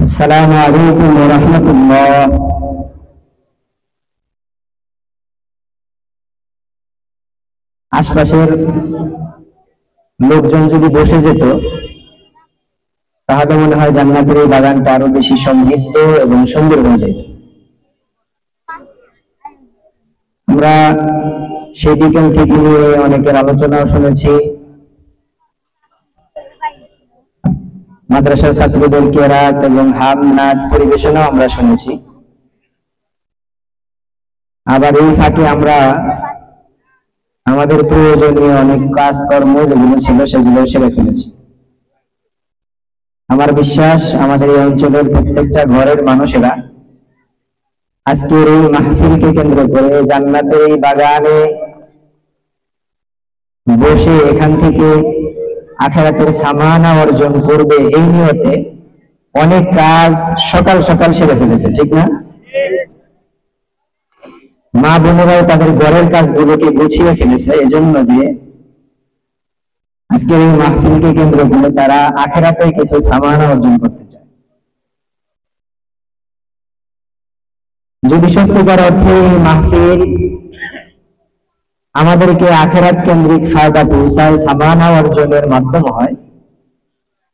আসসালামু আলাইকুম ওয়া রাহমাতুল্লাহ। আশপাশের লোকজন যদি বসে যেত তাহলে মনে হয় জান্নাতের এই বাগানটা আরো বেশি সমৃদ্ধ এবং সুন্দর হয়ে যেত। আমরা সেই বিকেল থেকে নিয়ে অনেকের আলোচনাও শুনেছি, মাদ্রাসার ছাত্রদের কেরাত এবং হামনাদ পরিবেশনাও আমরা শুনেছি। আবার এই ফাঁকে আমরা আমাদের প্রয়োজনীয় অনেক কাজকর্ম যেগুলো ছিল সেগুলো সেরে ফেলেছি। আমার বিশ্বাস আমাদের এই অঞ্চলের প্রত্যেকটা ঘরের মানুষেরা আজকের এই মাহফিলকে কেন্দ্র করে জান্নাতের এই বাগানে বসে এখান থেকে আখিরাতের সামানা অর্জন করবে এই নিয়তে অনেক কাজ সকাল সকাল সেরে ফেলেছে, ঠিক না? মা বোনেরাও তাদের ঘরের কাজগুলোকে গুছিয়ে ফেলেছে এজন্য যে আজকের এই মাহফিলকে কেন্দ্র করে তারা আখিরাতে কিছু সামানা অর্জন করতে চায়। যদি সত্যিকার অর্থে এই মাহফিল আমাদেরকে আখিরাত কেন্দ্রিক ফায়দা পৌঁছায়, সামানা অর্জনের মাধ্যম হয়,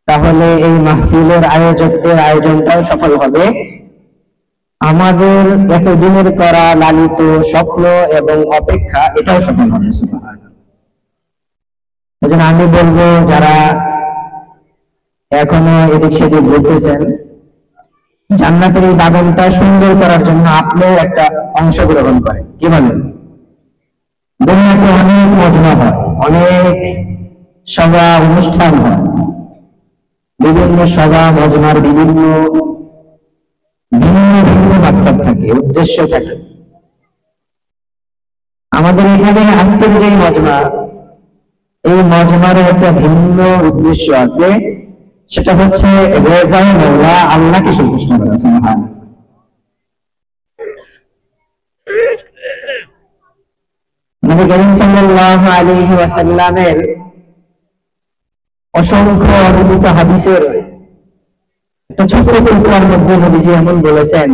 তাহলে এই মাহফিলের আয়োজকদের আয়োজনটাও সফল হবে, আমাদের এতদিনের করা লালিত স্বপ্ন এবং অপেক্ষা এটাও সফল হবে। এজন্য আমি বলবো যারা এখনো এদিক সেদিক ঘুরতেছেন, জান্নাতের এই বাগানটা সুন্দর করার জন্য আপনিও একটা অংশগ্রহণ করেন। কি বলেন? দুনিয়াতে অনেক মজমা হয়, অনেক সভা অনুষ্ঠান হয়, বিভিন্ন সভা মজমার বিভিন্ন ভিন্ন ভিন্ন মাকসাদ থাকে, উদ্দেশ্য থাকে। আমাদের এখানে আজকের যে মজমা, এই মজমার একটা ভিন্ন উদ্দেশ্য আছে, সেটা হচ্ছে রেজায়ে মওলা, আল্লাহকে সন্তুষ্ট করা। সুবহানাল্লাহ। নবী করিম সাল্লাল্লাহু আলাইহি ওয়াসাল্লামের অসংখ্য অদ্ভুত হাদিসের একটা ছোট্ট টুকরার মধ্যে নবীজি এমন বলেছেন,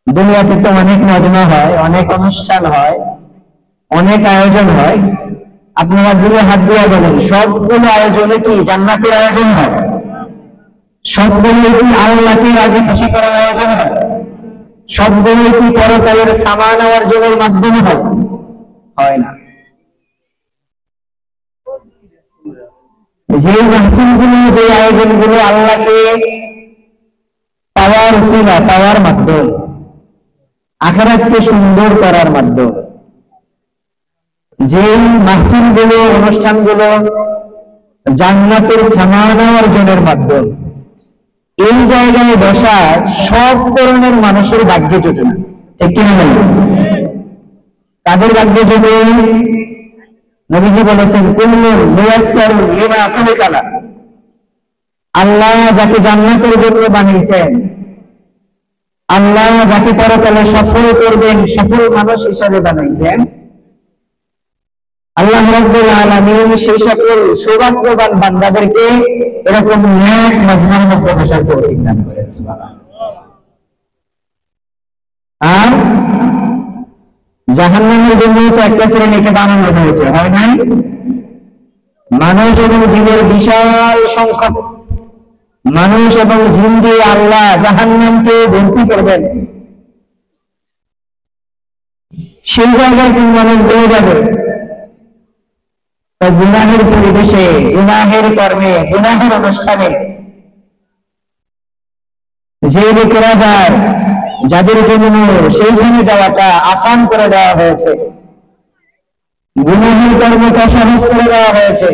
দুনিয়াতে তো অনেক মজমা হয়, অনেক অনুষ্ঠান হয়, অনেক আয়োজন হয়, আপনারা দূরে হাত দিয়ে বলেন সবগুলো আয়োজনে কি জান্নাতের আয়োজন হয়? সবগুলো কি আল্লাহকে রাজি খুশি করার আয়োজন হয়? সবগুলো কি পরকালের সামানা অর্জনের মাধ্যমে হয়? হয় না। যে মাহফিলগুলো, যে আয়োজনগুলো আল্লাহকে পাওয়ার উসিলা, পাওয়ার মাধ্যম, আখিরাতকে সুন্দর করার মাধ্যম, যে মাহফিলগুলো, অনুষ্ঠানগুলো জান্নাতের সামানা অর্জনের মাধ্যম, এই জায়গায় বসা সব ধরনের মানুষের ভাগ্যে জোটে না, ঠিক কিনা বলেন? তাদের ভাগ্যে জোটে। নবীজি বলেছেন, কুল্লুন মুয়াসসারুন লিমা খুলিকা লাহ। আল্লাহ যাকে জান্নাতের জন্য বানিয়েছেন, আল্লাহ যাকে পরকালে সফল করবেন, সফল মানুষ হিসাবে বানাইছেন, আল্লাহ রাব্বুল আলামিন সেই সকল সৌভাগ্যবান বান্দাদেরকে এরকম নেক মজমার মধ্যে বসার তৌফিক দান করেন। সুবহানাল্লাহ। আর জাহান্নামের জন্য তো একটা শ্রেণীকে বানানো হয়েছে, হয় নাই? মানুষ এবং জিনের বিশাল সংখ্যক মানুষ এবং জিন দিয়ে আল্লাহ জাহান্নামকে ভর্তি করবেন। সেই জায়গায় কোন মানুষ চলে যাবে? গুনাহের পরিবেশে, গুনাহের কর্মে, গুনাহের অনুষ্ঠানে যে লোকেরা যায়, যাদের জন্য সেইখানে যাওয়াটা আসান করে দেওয়া হয়েছে, গুনাহের কর্মটা সহজ করে দেওয়া হয়েছে,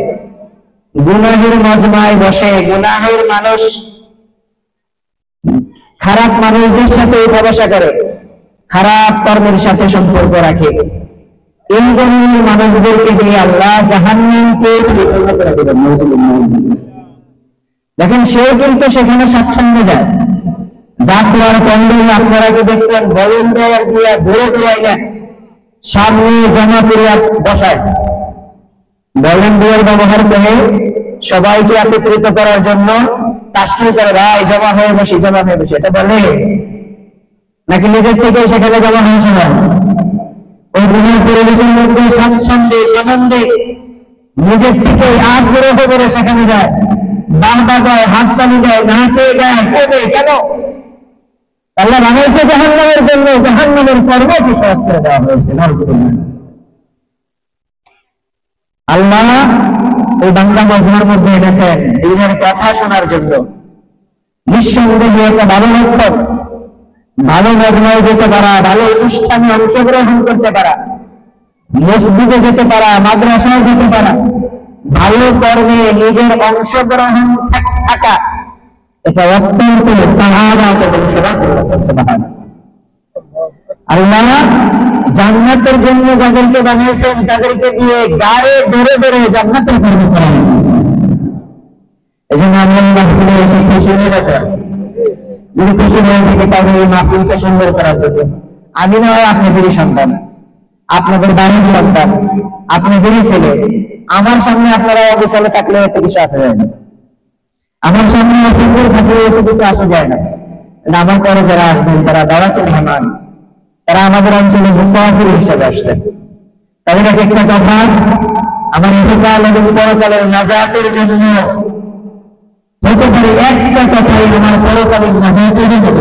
গুনাহের মজমায় বসে গুনাহের মানুষ খারাপ মানুষদের সাথে উঠা বসা করে, খারাপ কর্মের সাথে সম্পর্ক রাখে, এই ধরনের মানুষদেরকে দিয়ে আল্লাহ জাহান্নামকে পরিচালনা করে দেবেন। দেখেন, সেও কিন্তু সেখানে স্বাচ্ছন্দ্যে যায়। জাকুয়ার প্যান্ডেল আপনারা কি দেখছেন? ভলেন্টিয়ার দিয়া ঘুরে ঘুরাই না, সামনে জমা করে বসায়, ভলেন্টিয়ার ব্যবহার করে সবাইকে একত্রিত করার জন্য তাশকিল করে, ভাই জমা হয়ে বসি, জমা হয়ে বসি, এটা বলে নাকি নিজের থেকে সেখানে জমা হয়েছে না? ওই গুণের পরিবেশের মধ্যে স্বাচ্ছন্দ্যে সানন্দে নিজের থেকে আগ্রহ করে সেখানে যায়, বাহবা দেয়, হাততালি দেয়, নাচে গায়, কবে কেন? আল্লাহ বানাইছে জাহান্নামের জন্য, জাহান্নামের কর্মকে সহজ করে দেওয়া হয়েছে। আল্লাহ ওই বাংলা মজমার মধ্যে এনেছেন দিনের কথা শোনার জন্য। নিঃসন্দেহে একটা ভালো লক্ষণ, ভালো মজমায় যেতে পারা, ভালো অনুষ্ঠানে অংশগ্রহণ করতে পারা, মসজিদে যেতে পারা, মাদ্রাসায় যেতে পারা, ভালো কর্মে নিজের অংশগ্রহণ থাকা, এটা অত্যন্ত সাহাবাত এবং সুবহানাল্লাহ। আল্লাহ জান্নাতের জন্য যাদেরকে বানিয়েছেন তাদেরকে দিয়ে গায়ে ধরে ধরে জান্নাতের কর্ম করা হয়েছে। এই জন্য আমরা মাহফিলে এসে খুশি হয়ে গেছে। যদি খুশি হয়ে থাকে তাহলে এই মাহফিলকে সুন্দর করার জন্য আমি না হয় আপনাদেরই সন্তান, আপনাদের বাড়ির সন্তান, আপনাদেরই ছেলে। আমার সামনে আপনারা অবিচলে থাকলে এত কিছু আসা যায় না, আমার সামনে অসুন্দর থাকলে এত কিছু আসা যায় না। আমার পরে যারা আসবেন তারা দাওয়াতুল মেহমান, তারা আমাদের অঞ্চলে মুসাফির হিসেবে আসছেন। তাদের একটা কথা, আমার ইহকাল এবং পরকালের নাজাতের জন্য হতে পারে একটা কথাই আমার পরকালের নাজাতের জন্য।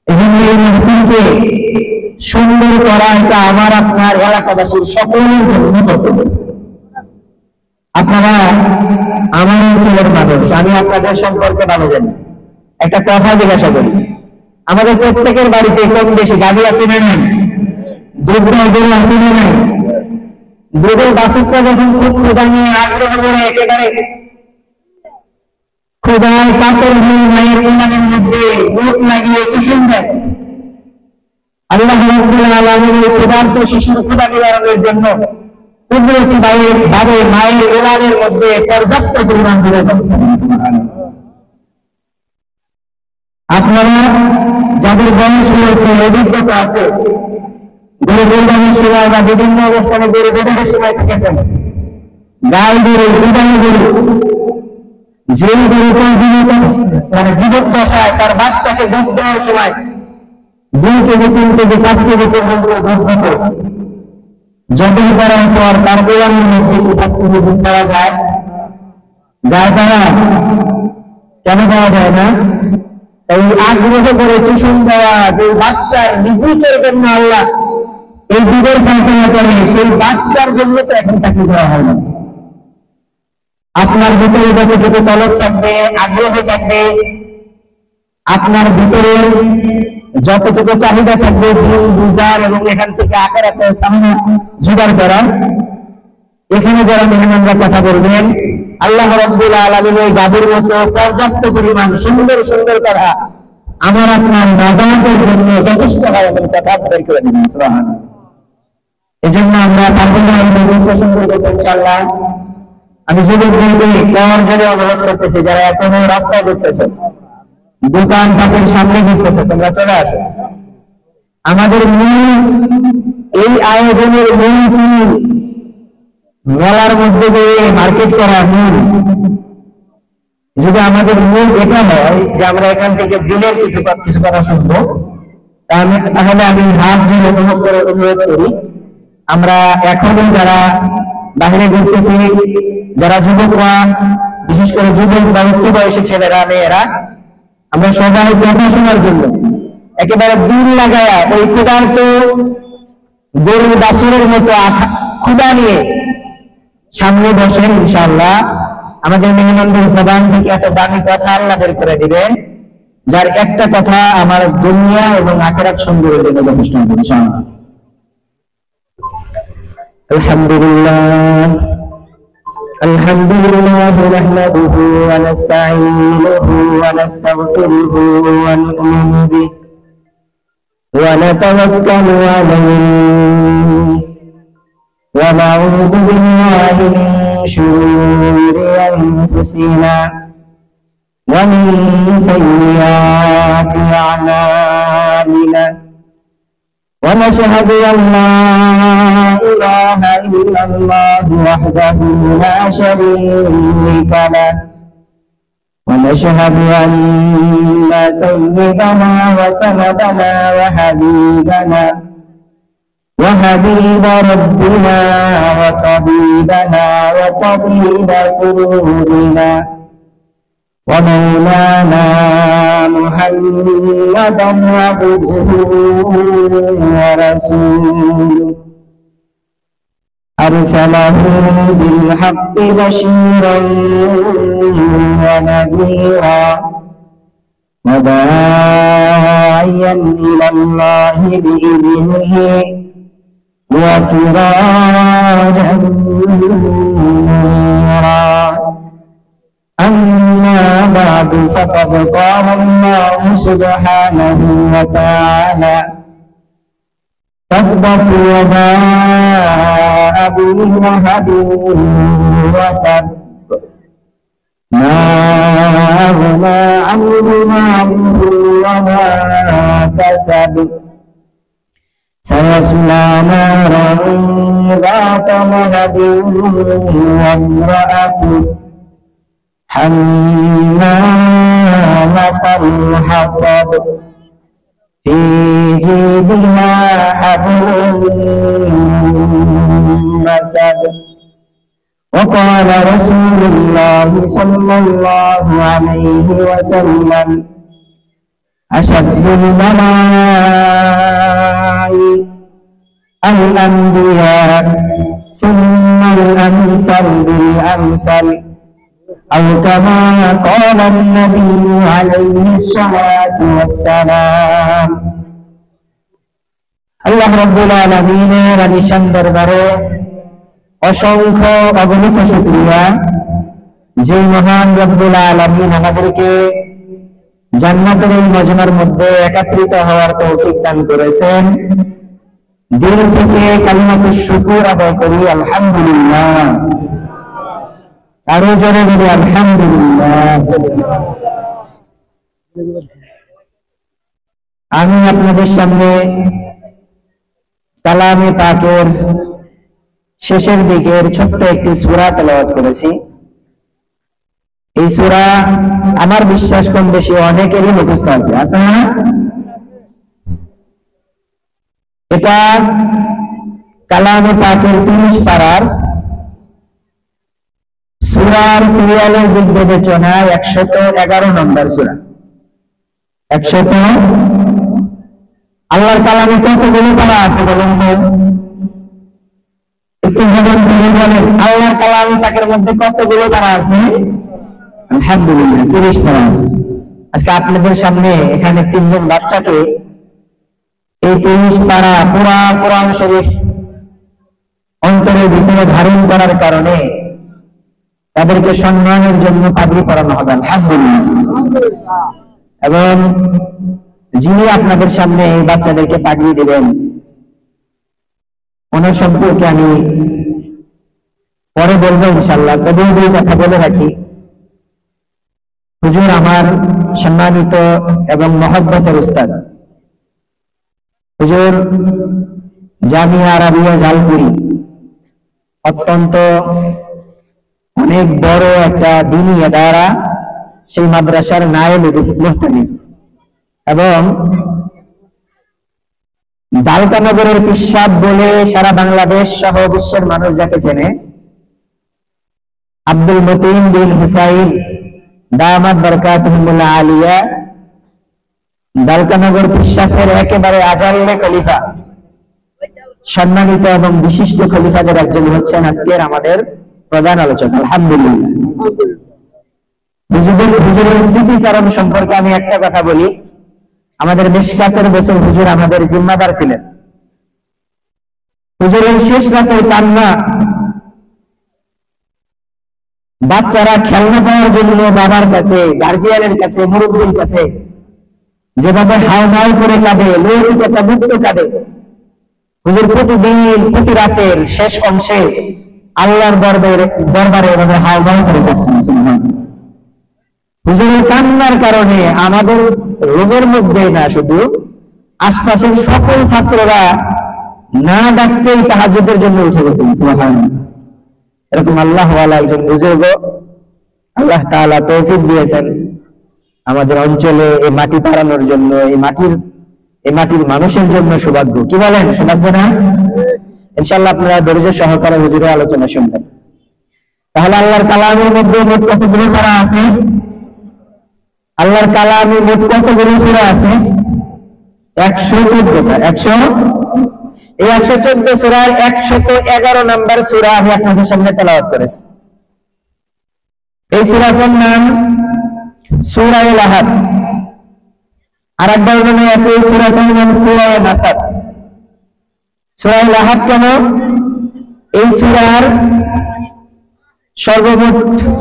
এজন্য এই মাহফিলকে সুন্দর করা এটা আমার আপনার এলাকাবাসীর সকলের জন্য কর্তব্য। আপনারা আমার অঞ্চলের মানুষ, আমি আপনাদের সম্পর্কে ভালো জানি। একটা কথা জিজ্ঞাসা করি, আমাদের প্রত্যেকের বাড়িতে কম বেশি গাড়ি আছে না নাই? দুধ আছে না নাই? দুধের বাসুকটা যখন খুব ক্ষুধা নিয়ে আগ্রহ করে একেবারে ক্ষুধায় কাতর হয়ে মায়ের উনানের মধ্যে মুখ লাগিয়ে চুষণ দেয়, আল্লাহ রাব্বুল আলামিন এই ক্ষুধার্ত শিশুর ক্ষুধা নিবারণের জন্য কুদরতি ভাবে মায়ের উনানের মধ্যে পর্যাপ্ত পরিমাণ দুধের ব্যবস্থা করেছেন। আপনারা যাদের বয়স হয়েছে, অভিজ্ঞতা আছে, গরু কোরবানির সময় বা বিভিন্ন অবস্থানে গরু বেঁধে সময় থেকেছেন, গাই গরু, দুধানি গরু, যে গরুটা মানে জীবন দশায় তার বাচ্চাকে দুধ দেওয়ার সময় 2 কেজি 3 কেজি 5 কেজি পর্যন্ত দুধ দিত, যখন করার পর তার ওলানের মধ্যে 5 কেজি দুধ পাওয়া যায়? যায় পাওয়া? কেন পাওয়া যায় না? এই আগ্রহ করে চুষণ দেওয়া যে বাচ্চার রিজিকের জন্য আল্লাহ এই দুধের ফয়সালা করে, সেই বাচ্চার জন্য তো এখন তাকে দেওয়া হয় না। আপনার ভিতরে যতটুকু তলব থাকবে, আগ্রহ থাকবে, আপনার ভিতরে যতটুকু চাহিদা থাকবে দিন বুঝার এবং এখান থেকে আখিরাতের সামনে জোগাড় করার, এখানে যারা মেহমানরা কথা বলবেন, আল্লাহ রাব্বুল আলামিন ওই গাভীর মতো পর্যাপ্ত পরিমাণ সুন্দর সুন্দর কথা আমার আপনার নাজাতের জন্য যথেষ্ট হয় এবং কথা বের করে দিবেন। সুবহানাল্লাহ। এই জন্য আমরা পারবনা এই ব্যবস্থা সুন্দর করতে ইনশাআল্লাহ। আমি যুবকদেরকে কর জন্য অনুরোধ করতেছি, যারা এখনো রাস্তায় ঘুরতেছে, দোকান পাটের সামনে ঘুরতেছে, তোমরা চলে আসো। আমাদের মূল এই আয়োজনের মূল মেলার মধ্যে দিয়ে মার্কেট করা মূল, যদি আমাদের মূল এটা হয় যে আমরা এখান থেকে দিনের কিছু কথা শুনবো, তাহলে আমি হাত দিয়ে অনুরোধ করি, আমরা এখনো যারা বাহিরে ঘুরতেছি, যারা যুবকরা, বিশেষ করে যুবক বা উচ্চ বয়সী ছেলেরা মেয়েরা, আমরা সবাই কথা শোনার জন্য একেবারে দিল লাগায়া ওই ক্ষুধার্ত গরু বাছুরের মতো ক্ষুধা নিয়ে সামনে বসেন। ইনশাআল্লাহ আমাদের মেহমানদের জবান থেকে এত দামি কথা আল্লাহ বের করে দিবেন, যার একটা কথা আমার দুনিয়া এবং আখিরাত সুন্দরের জন্য যথেষ্ট হবে ইনশাআল্লাহ। আলহামদুলিল্লাহ নাহমাদুহু ওয়া নাস্তাঈনুহু ওয়া নাস্তাগফিরুহু ওয়া নু'মিনু বিহি ওয়া নাতাওয়াক্কালু আলাইহি ওয়া নাউযু বিল্লাহি মিন শুরুরি আনফুসিনা ওয়া মিন সাইয়্যাতি আ'মালিনা ونشهد أن لا إله إلا الله وحده لا شريك له ونشهد أن سيدنا وسندنا وحبيب ربنا وطبيبنا وطبيب قلوبنا ومولانا محمدا عبده ورسوله أرسله بالحق بشيرا ونذيرا وداعيا إلى الله بإذنه وسراجا منيرا أما بعد فقد قال الله سبحانه وتعالى تبت يدا أبي لهب وتب ما أغنى عنه ماله وما كسب سيصلى نارا ذات لهب وامرأته حمالة الحطب في جيدها حبل مسد وقال رسول الله صلى الله عليه وسلم أشد البلاء الأنبياء ثم الأمثل بالأمثل أو كما قال النبي عليه الصلاة والسلام আল্লাহ রাব্বুল আলামিনের আলিশান দরবারে অসংখ্য অগণিত শুকরিয়া যে মহান রব্বুল আলামিন আমাদেরকে জান্নাতের এই মজমার মধ্যে একত্রিত হওয়ার তৌফিক দান করেছেন। দিল থেকে কালিমাতুশ শুকর আদায় করি আলহামদুলিল্লাহ। আরো জোরে বলি আলহামদুলিল্লাহ। আমি আপনাদের সামনে কালামে পাকের শেষের দিকের ছোট্ট একটি সূরা তেলাওয়াত করেছি। এই সূরা আমার বিশ্বাস কম বেশি অনেকেরই মুখস্থ আছে, আছে না? এটা কালামে পাকের 30 পারার সূরার সিরিয়ালের দিক বিবেচনায় 111 নম্বর সূরা। 100 আল্লাহর কালামে কতগুলো পারা আছে বলুন তো? একটু বলেন আল্লাহর কালামে পাকের মধ্যে কতগুলো পারা আছে? আলহামদুলিল্লাহ 30 পারা আছে। আজকে আপনাদের সামনে এখানে 3 জন বাচ্চাকে এই 30 পারা পুরা কোরআন শরীফ অন্তরের ভিতরে ধারণ করার কারণে তাদেরকে সম্মানের জন্য পাগড়ি পরানো হবে আলহামদুলিল্লাহ। এবং যিনি আপনাদের সামনে এই বাচ্চাদেরকে পাগড়ি দিবেন ওনার সম্পর্কে আমি পরে বলবো ইনশাআল্লাহ। তবে দুই কথা বলে রাখি, হুজুর আমার সম্মানিত এবং মহব্বতের উস্তাদ হুজুর জামিয়া আরাবিয়া জালপুরি অত্যন্ত অনেক বড় একটা দ্বীনি ইদারা, সেই মাদ্রাসার নায়েব মুফতি এবং দালকানগরের পিসাব বলে সারা বাংলাদেশ সহ বিশ্বের মানুষ যাকে চেনে, আব্দুল মতিন বিন হুসাইন দামাত বরকাতুহুল আলিয়া দালকানগর পিসাবের একেবারে আজালে খলিফা, সম্মানিত এবং বিশিষ্ট খলিফাদের একজন হচ্ছেন আজকের আমাদের প্রধান আলোচক আলহামদুলিল্লাহ। হুজুরের স্মৃতিচারণ সম্পর্কে আমি একটা কথা বলি। আমাদের বেশ 17 বছর হুজুর আমাদের জিম্মাদার ছিলেন। হুজুরের শেষ রাতের কান্না, বাচ্চারা খেলনা পাওয়ার জন্য বাবার কাছে, গার্জিয়ানের কাছে, মুরব্বীর কাছে যেভাবে হাওমাও করে কাঁদে, মুক্ত কাঁদে, হুজুর প্রতিদিন প্রতি রাতের শেষ অংশে আল্লাহর দরবারে এভাবে হাওমাও করে কাঁদতেন। হুজুরের কান্নার কারণে আমাদের রোগের মধ্যে না শুধু আশপাশের সকল ছাত্ররা না ডাকতেই তাহাজ্জুদের জন্য উঠে যেতেন। সুবহানাল্লাহ। এরকম আল্লাহ ওয়ালা একজন বুজুর্গ আল্লাহ তাআলা তৌফিক দিয়েছেন আমাদের অঞ্চলে এই মাটি পাড়ানোর জন্য, এই মাটির মানুষের জন্য। সৌভাগ্য, কি বলেন? সৌভাগ্য না? ইনশাআল্লাহ আপনারা ধৈর্য সহকারে হুজুরের আলোচনা শুনবেন। তাহলে আল্লাহর কালামের মধ্যে মোট কতগুলো সূরা আছে? আল্লাহর কালামে মোট কতগুলো সূরা আছে? 114টা। এই 114 সূরার 111 নম্বর সূরা আমি আপনাদের সামনে তেলাওয়াত করেছি। এই সূরাটার নাম সূরা লাহাব। আরেকবার মনে আছে এই সূরাটার নাম সূরা নাসাব। সূরা লাহাব কেন? এই সূরার সর্বমোট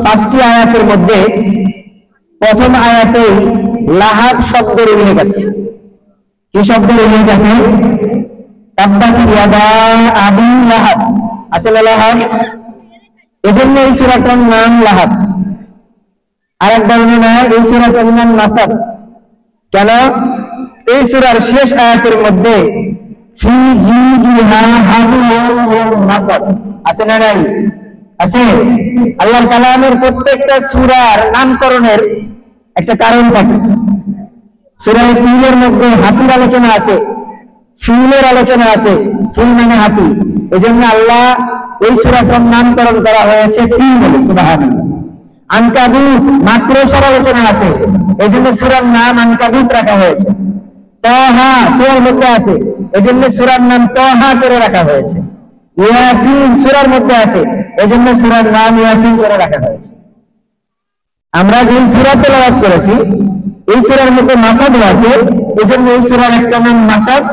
5টি আয়াতের মধ্যে প্রথম আয়াতেই লাহাব শব্দের উল্লেখ আছে। কি শব্দের উল্লেখ আছে? তাব্বাত ইয়াদা আবি লাহাব। আসলে লাহাব, এজন্য এই সূরাটার নাম লাহাব। আরেকবার মনে হয় এই সূরাটার নাম নাসাব। কেন? এই সূরার শেষ আয়াতের মধ্যে ফি জিদিহা হাবলুন নাসাব আছে না নাই? আছে। আল্লাহর কালামের প্রত্যেকটা সূরার নামকরণের একটা কারণ থাকে। সূরা ফিলের মধ্যে হাতির আলোচনা আছে, ফিলের আলোচনা আছে। ফিল মানে হাতি, এজন্য আল্লাহ এই সূরাটার নামকরণ করা হয়েছে ফিল বলে। সুবহানাল্লাহ। আনকাবুত মাকড়সার আলোচনা আছে, এজন্য সূরার নাম আনকাবুত রাখা হয়েছে। তাহা সূরার মধ্যে আছে, এজন্য সূরার নাম তাহা করে রাখা হয়েছে। ইয়াসিন সূরার মধ্যে আছে, এজন্য সূরার নাম ইয়াসিন করে রাখা হয়েছে। আমরা যে সূরা তেলাওয়াত করেছি এই সূরার মধ্যে মাসাদ আছে, এজন্য এই সূরার একটা নাম মাসাদ।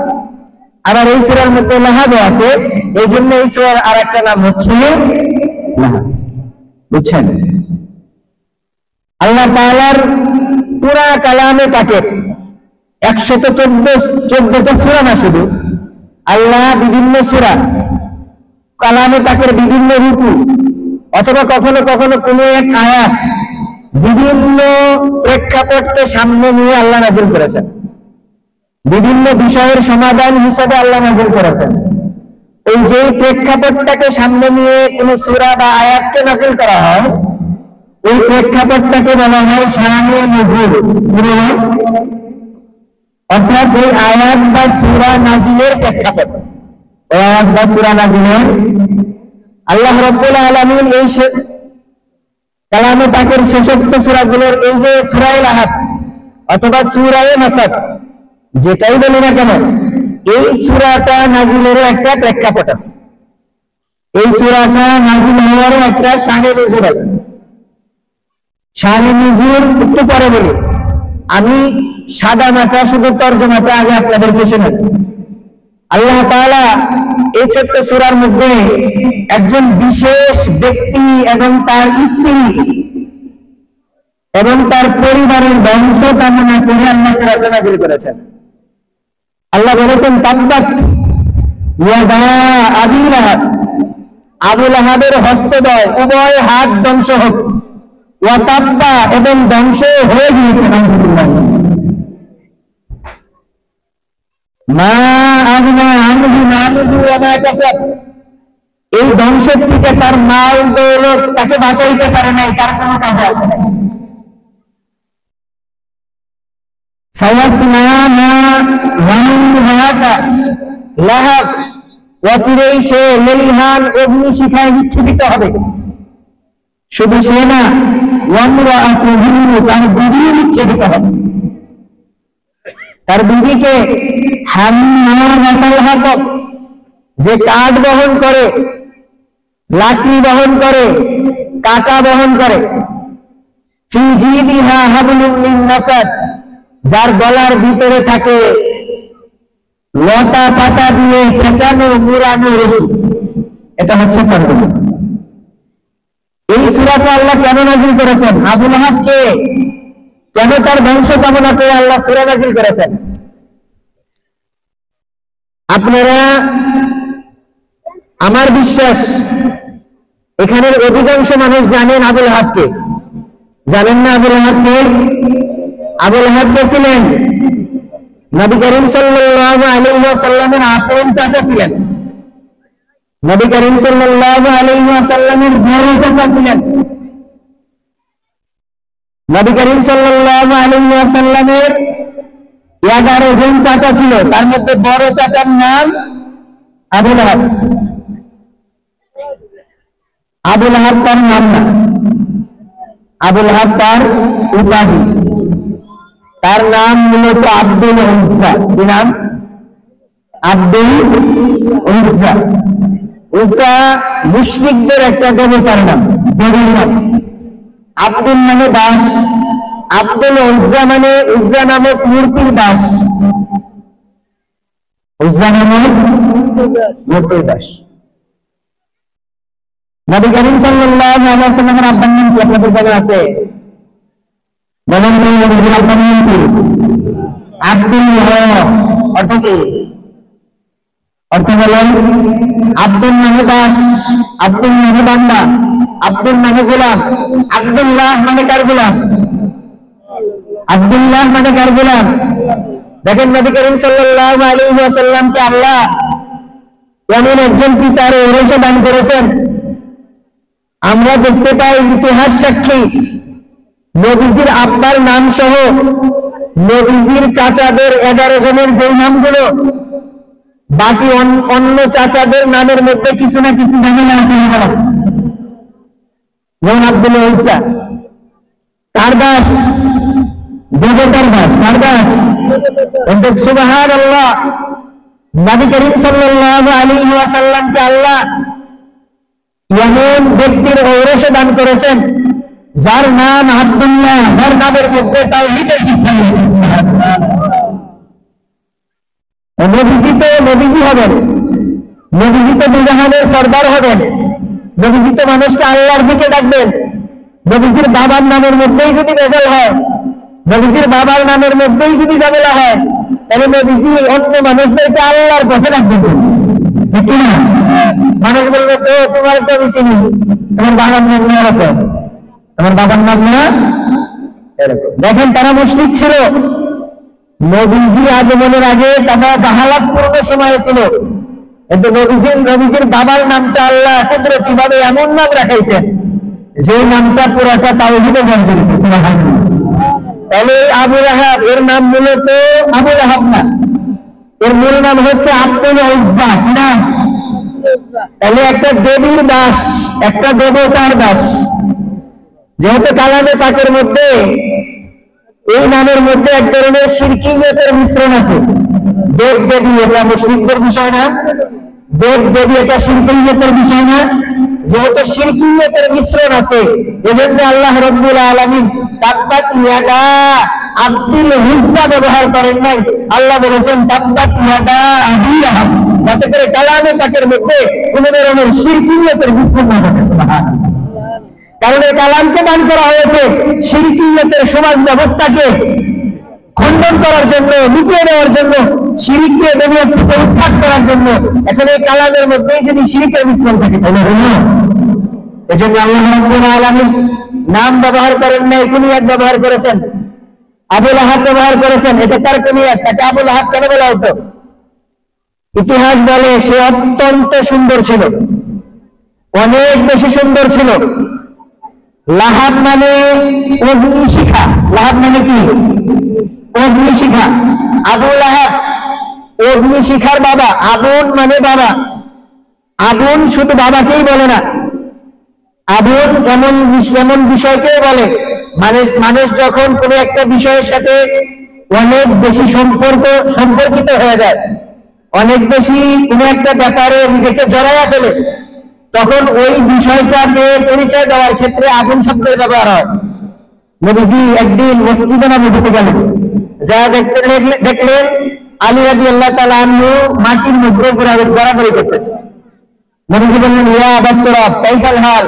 আবার এই সূরার মধ্যে লাহাব আছে, এইজন্য এই সূরার আরেকটা নাম হচ্ছে লাহাব। বুঝছেন? আল্লাহ তাআলার পুরা কালামে পাকের 114টা সূরা না, শুধু আল্লাহ বিভিন্ন সূরা কালামে পাকের বিভিন্ন রূপু অথবা কখনো কখনো কোনো এক আয়াত বিভিন্ন প্রেক্ষাপটকে সামনে নিয়ে আল্লাহ নাযিল করেছেন। বিভিন্ন বিষয়ের সমাধান হিসেবে আল্লাহ নাযিল করেছেন। এই যে প্রেক্ষাপটটাকে সামনে নিয়ে কোন সূরা বা আয়াতকে নাযিল করা হয়, ওই প্রেক্ষাপটটাকে বলা হয় শানে নুজুল। অর্থাৎ ওই আয়াত বা সূরা নাযিলের প্রেক্ষাপট, ওই আয়াত বা সূরা নাযিলের আল্লাহ রাব্বুল আলামিন এই কালামে পাকের শেষোক্ত সূরাগুলোর এই যে সূরা লাহাব অথবা সূরা নাসাব যেটাই বলি না কেন, এই সূরাটা নাযিলের একটা প্রেক্ষাপট আছে। এই সূরাটা নাযিল হওয়ার একটা শানে নুজুল আছে। শানে নুজুল একটু পরে বলি, আমি সাদা মাটা শুধু তর্জমাটা আগে আপনাদেরকে শোনাই। আল্লাহ তাআলা এই ছোট্ট সূরার মধ্যে একজন বিশেষ ব্যক্তি এবং তার স্ত্রী এবং তার পরিবারের বংশ কামনা করে আল্লাহ সূরাটা নাযিল করেছেন। আল্লাহ বলেছেন তাব্বাত ইয়াদা আবি লাহাব, আবু লাহাবের হস্তদ্বয় উভয় হাত ধ্বংস হোক। ওয়া তাব্বা, এবং ধ্বংস হয়ে গিয়েছে। মা আগনা আনহু মালুহু ওয়া মা কাসাব, এই ধ্বংসের থেকে তার মাল দৌলত তাকে বাঁচাইতে পারে নাই, তার কোনো কাজে আসে নাই। সায়াসলা মা ওয়ানহাকা লাহাব, অচিরেই সে লেলিহান অগ্নিশিখায় নিক্ষেপিত হবে। শুধু সে না, ওয়ামরাআতুহু, তার বিবি নিক্ষেপিত হবে। তার বিবিকে হাম্মালাতাল হাতব, যে কাঠ বহন করে, লাঠি বহন করে, কাঁটা বহন করে। ফি জিদিহা হাবলুম মিন মাসাদ, যার গলার ভিতরে থাকে লতা পাতা দিয়ে পেঁচানো মুড়ানো রশি। এটা হচ্ছে তর্জমা। এই সূরাটা আল্লাহ কেন নাযিল করেছেন? আবু লাহাব কে, কেন তার বংশ কামনা করে আল্লাহ সূরা নাযিল করেছেন? আপনারা, আমার বিশ্বাস এখানের অধিকাংশ মানুষ জানেন আবু লাহাবকে। জানেন না আবু লাহাবকে? আবু লাহাব কে ছিলেন? নবী করিম সাল্লাল্লাহু আলাইহি ওয়াসাল্লামের আপন চাচা ছিলেন, নবী করিম সাল্লাল্লাহু আলাইহি ওয়াসাল্লামের বড় চাচা ছিলেন। নবী করিম সাল্লাল্লাহু আলাইহি ওয়াসাল্লামের 11 জন চাচা ছিল, তার মধ্যে বড় চাচার নাম আবু লাহাব। আবু লাহাব তার নাম না, আবু লাহাব তার উপাধি, তার নাম মূলত আব্দুল উজ্জা। কি নাম? আব্দুল উজ্জা। উজ্জা মুশরিকদের একটা দেবতার নাম, দেবীর নাম। আব্দুল মানে দাস, আব্দুল উজ্জা মানে উজ্জা নামক মূর্তির দাস, উজ্জা নামক মূর্তির দাস। নবী করিম সাল্লাল্লাহু আলাইহি ওয়াসাল্লামের আব্বার নাম কি আপনাদের জানা আছে? বলেন তো নবীর আব্বার নাম কি? আব্দুল্লাহ। অর্থ কি? অর্থ বলেন, আব্দুল মানে দাস, আব্দুল মানে বান্দা, আব্দুল মানে গোলাম। আব্দুল্লাহ মানে কার গোলাম? আব্দুল্লাহ মানে কার গোলাম? দেখেন নবী করিম সাল্লাল্লাহু আলাইহি ওয়াসাল্লামকে আল্লাহ এমন একজন পিতার ওরস দান করেছেন, আমরা দেখতে পাই ইতিহাস সাক্ষী নবীজির আব্বার নাম সহ নবীজির চাচাদের 11 জনের যে নামগুলো, বাকি অন্য চাচাদের নামের মধ্যে কিছু না কিছু ঝামেলা আছে। যেমন আব্দুল উজ্জা কার দাস? দেবতার দাস। কার দাস? সুবহানাল্লাহ। নবী করিম সাল্লাল্লাহু আলাইহি ওয়াসাল্লামকে আল্লাহ এমন ব্যক্তির ঔরস দান করেছেন যার নাম আব্দুল্লাহ, যার নামের মধ্যে তাওহীদের শিক্ষা রয়েছে। নবীজি তো নবীজি হবেন, নবীজি তো দুজাহানের সরদার হবেন, নবীজি তো মানুষকে আল্লাহর দিকে ডাকবেন। নবীজির বাবার নামের মধ্যেই যদি ভেজাল হয়, নবীজির বাবার নামের মধ্যেই যদি ঝামেলা হয়, তাহলে নবীজি অন্য মানুষদেরকে আল্লাহর পথে ডাকবেন, ঠিক কিনা? মানুষ বলবে তো তোমার তো আমি চিনি, তোমার বাবার নাম না এরকম, তোমার বাবার নাম না এরকম। দেখেন তারা মুশরিক ছিল, নবীজি আগমনের আগে তারা জাহালাতপূর্ণ সময়ে ছিল, কিন্তু নবীজির বাবার নামটা আল্লাহ কুদরতিভাবে এমন নাম রাখাইছেন যে নামটা পুরাটা তাওহীদে জর্জরিত। সুবহানাল্লাহ। তাহলে আবু লাহাব এর নাম মূলত আবু লাহাব না, এর মূল নাম হচ্ছে আব্দুল উজ্জা। কি নাম? তাহলে একটা দেবীর দাস, একটা দেবতার দাস। যেহেতু কালামে পাকের মধ্যে এই নামের মধ্যে এক ধরনের শিরকিয়তের মিশ্রণ আছে। দেব দেবী এটা মুশরিকদের বিষয় না, দেব দেবী এটা শিরকিয়তের বিষয় না। যেহেতু শিরকিয়তের মিশ্রণ আছে, এজন্য আল্লাহ রাব্বুল আলামিন তাব্বাত ইয়াদা আব্দুল উজ্জা ব্যবহার করেন নাই, আল্লাহ বলেছেন তাব্বাত ইয়াদা আবি লাহাব, যাতে করে কালামে পাকের মধ্যে কোনো ধরনের শিরকিয়তের মিশ্রণ না ঘটে। সুবহানাল্লাহ। কারণ এই কালামকে দান করা হয়েছে শিরকিয়তের সমাজ ব্যবস্থাকে খণ্ডন করার জন্য, মিটিয়ে দেওয়ার জন্য, শিরককে দুনিয়া থেকে উৎখাত করার জন্য। এখন এই কালামের মধ্যেই যদি শিরকের মিশ্রণ থাকে তাহলে হলো। এজন্য আল্লাহ রাব্বুল আলামিন নাম ব্যবহার করেন নাই, কুনিয়াত ব্যবহার করেছেন। আবু লাহাব ব্যবহার করেছেন, এটা তার কুনিয়াত, তাকে আবু লাহাব কেন বলা হতো? ইতিহাস বলে সে অত্যন্ত সুন্দর ছিল, অনেক বেশি সুন্দর ছিল। লাহাব মানে অগ্নিশিখা। লাহাব মানে কি? অগ্নিশিখা। আবু লাহাব অগ্নিশিখার বাবা। আগুন মানে বাবা। আগুন শুধু বাবাকেই বলে না, আগুন এমন বিষয়কেই বলে। মানুষ যখন কোনো একটা বিষয়ের সাথে অনেক বেশি সম্পর্কিত হয়ে যায়, অনেক বেশি কোনো একটা ব্যাপারে নিজেকে জড়াইয়া ফেলে, তখন ওই বিষয়টাকে পরিচয় দেওয়ার ক্ষেত্রে আগুন শব্দের ব্যবহার হয়। নবীজি একদিন মসজিদে নববীতে গেলেন, যা দেখলেন আলী রাদিয়াল্লাহু তাআলা আনহু মাটির মধ্যে ঘোরাঘুরি করতেছে। নবীজি বললেন, ইয়া আবা তুরাব কাইফাল হাল,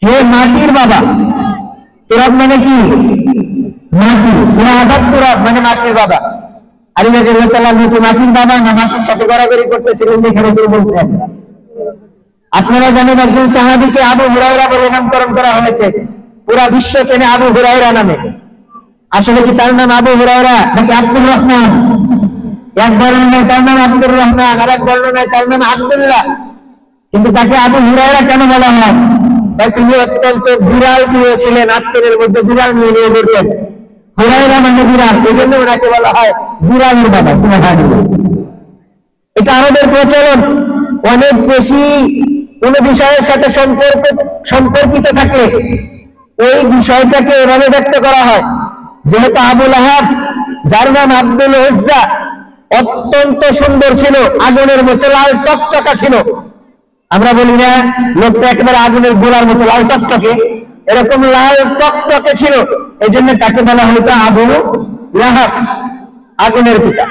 হে মাটির বাবা। তুরাব মানে কি? মাটি। ইয়া আবা তুরাব মানে মাটির বাবা। আলী রাদিয়াল্লাহু তাআলা আনহু মাটির বাবা না মাটির সাথে ঘোরাঘুরি করতেছিলেন দেখে রাসূল বলছেন। আপনারা জানেন একজন সাহাবীকে আবু হুরায়রা বলে নামকরণ করা হয়েছে, পুরা বিশ্ব চেনে আবু হুরায়রা নামে। আসলে কি তার নাম আবু হুরায়রা নাকি আব্দুর রহমান? এক বর্ণনায় তার নাম আব্দুর রহমান, আর এক বর্ণনায় তার নাম আব্দুল্লাহ। কিন্তু তাকে আবু হুরায়রা কেন বলা হয়? তাই তিনি অত্যন্ত বিড়াল প্রিয় ছিলেন, আস্তিনের মধ্যে বিড়াল নিয়ে নিয়ে ঘুরতেন। হুরায়রা মানে বিড়াল, এই জন্য ওনাকে বলা হয় বিড়ালের বাবা। সুবহানাল্লাহ। এটা আরবের প্রচলন। অনেক বেশি কোন বিষয়ের সাথে সম্পর্কিত থাকলে ওই বিষয়টাকে এভাবে ব্যক্ত করা হয়। যেহেতু আবু লাহাব, যার নাম আব্দুল উজ্জা, অত্যন্ত সুন্দর ছিল, আগুনের মতো লাল টকটকা ছিল। আমরা বলি না লোকটা একেবারে আগুনের গোলার মতো লাল টকটকে, এরকম লাল টকটকে ছিল। এই জন্য তাকে বলা হয়তো আবু লাহাব, আগুনের পিতা।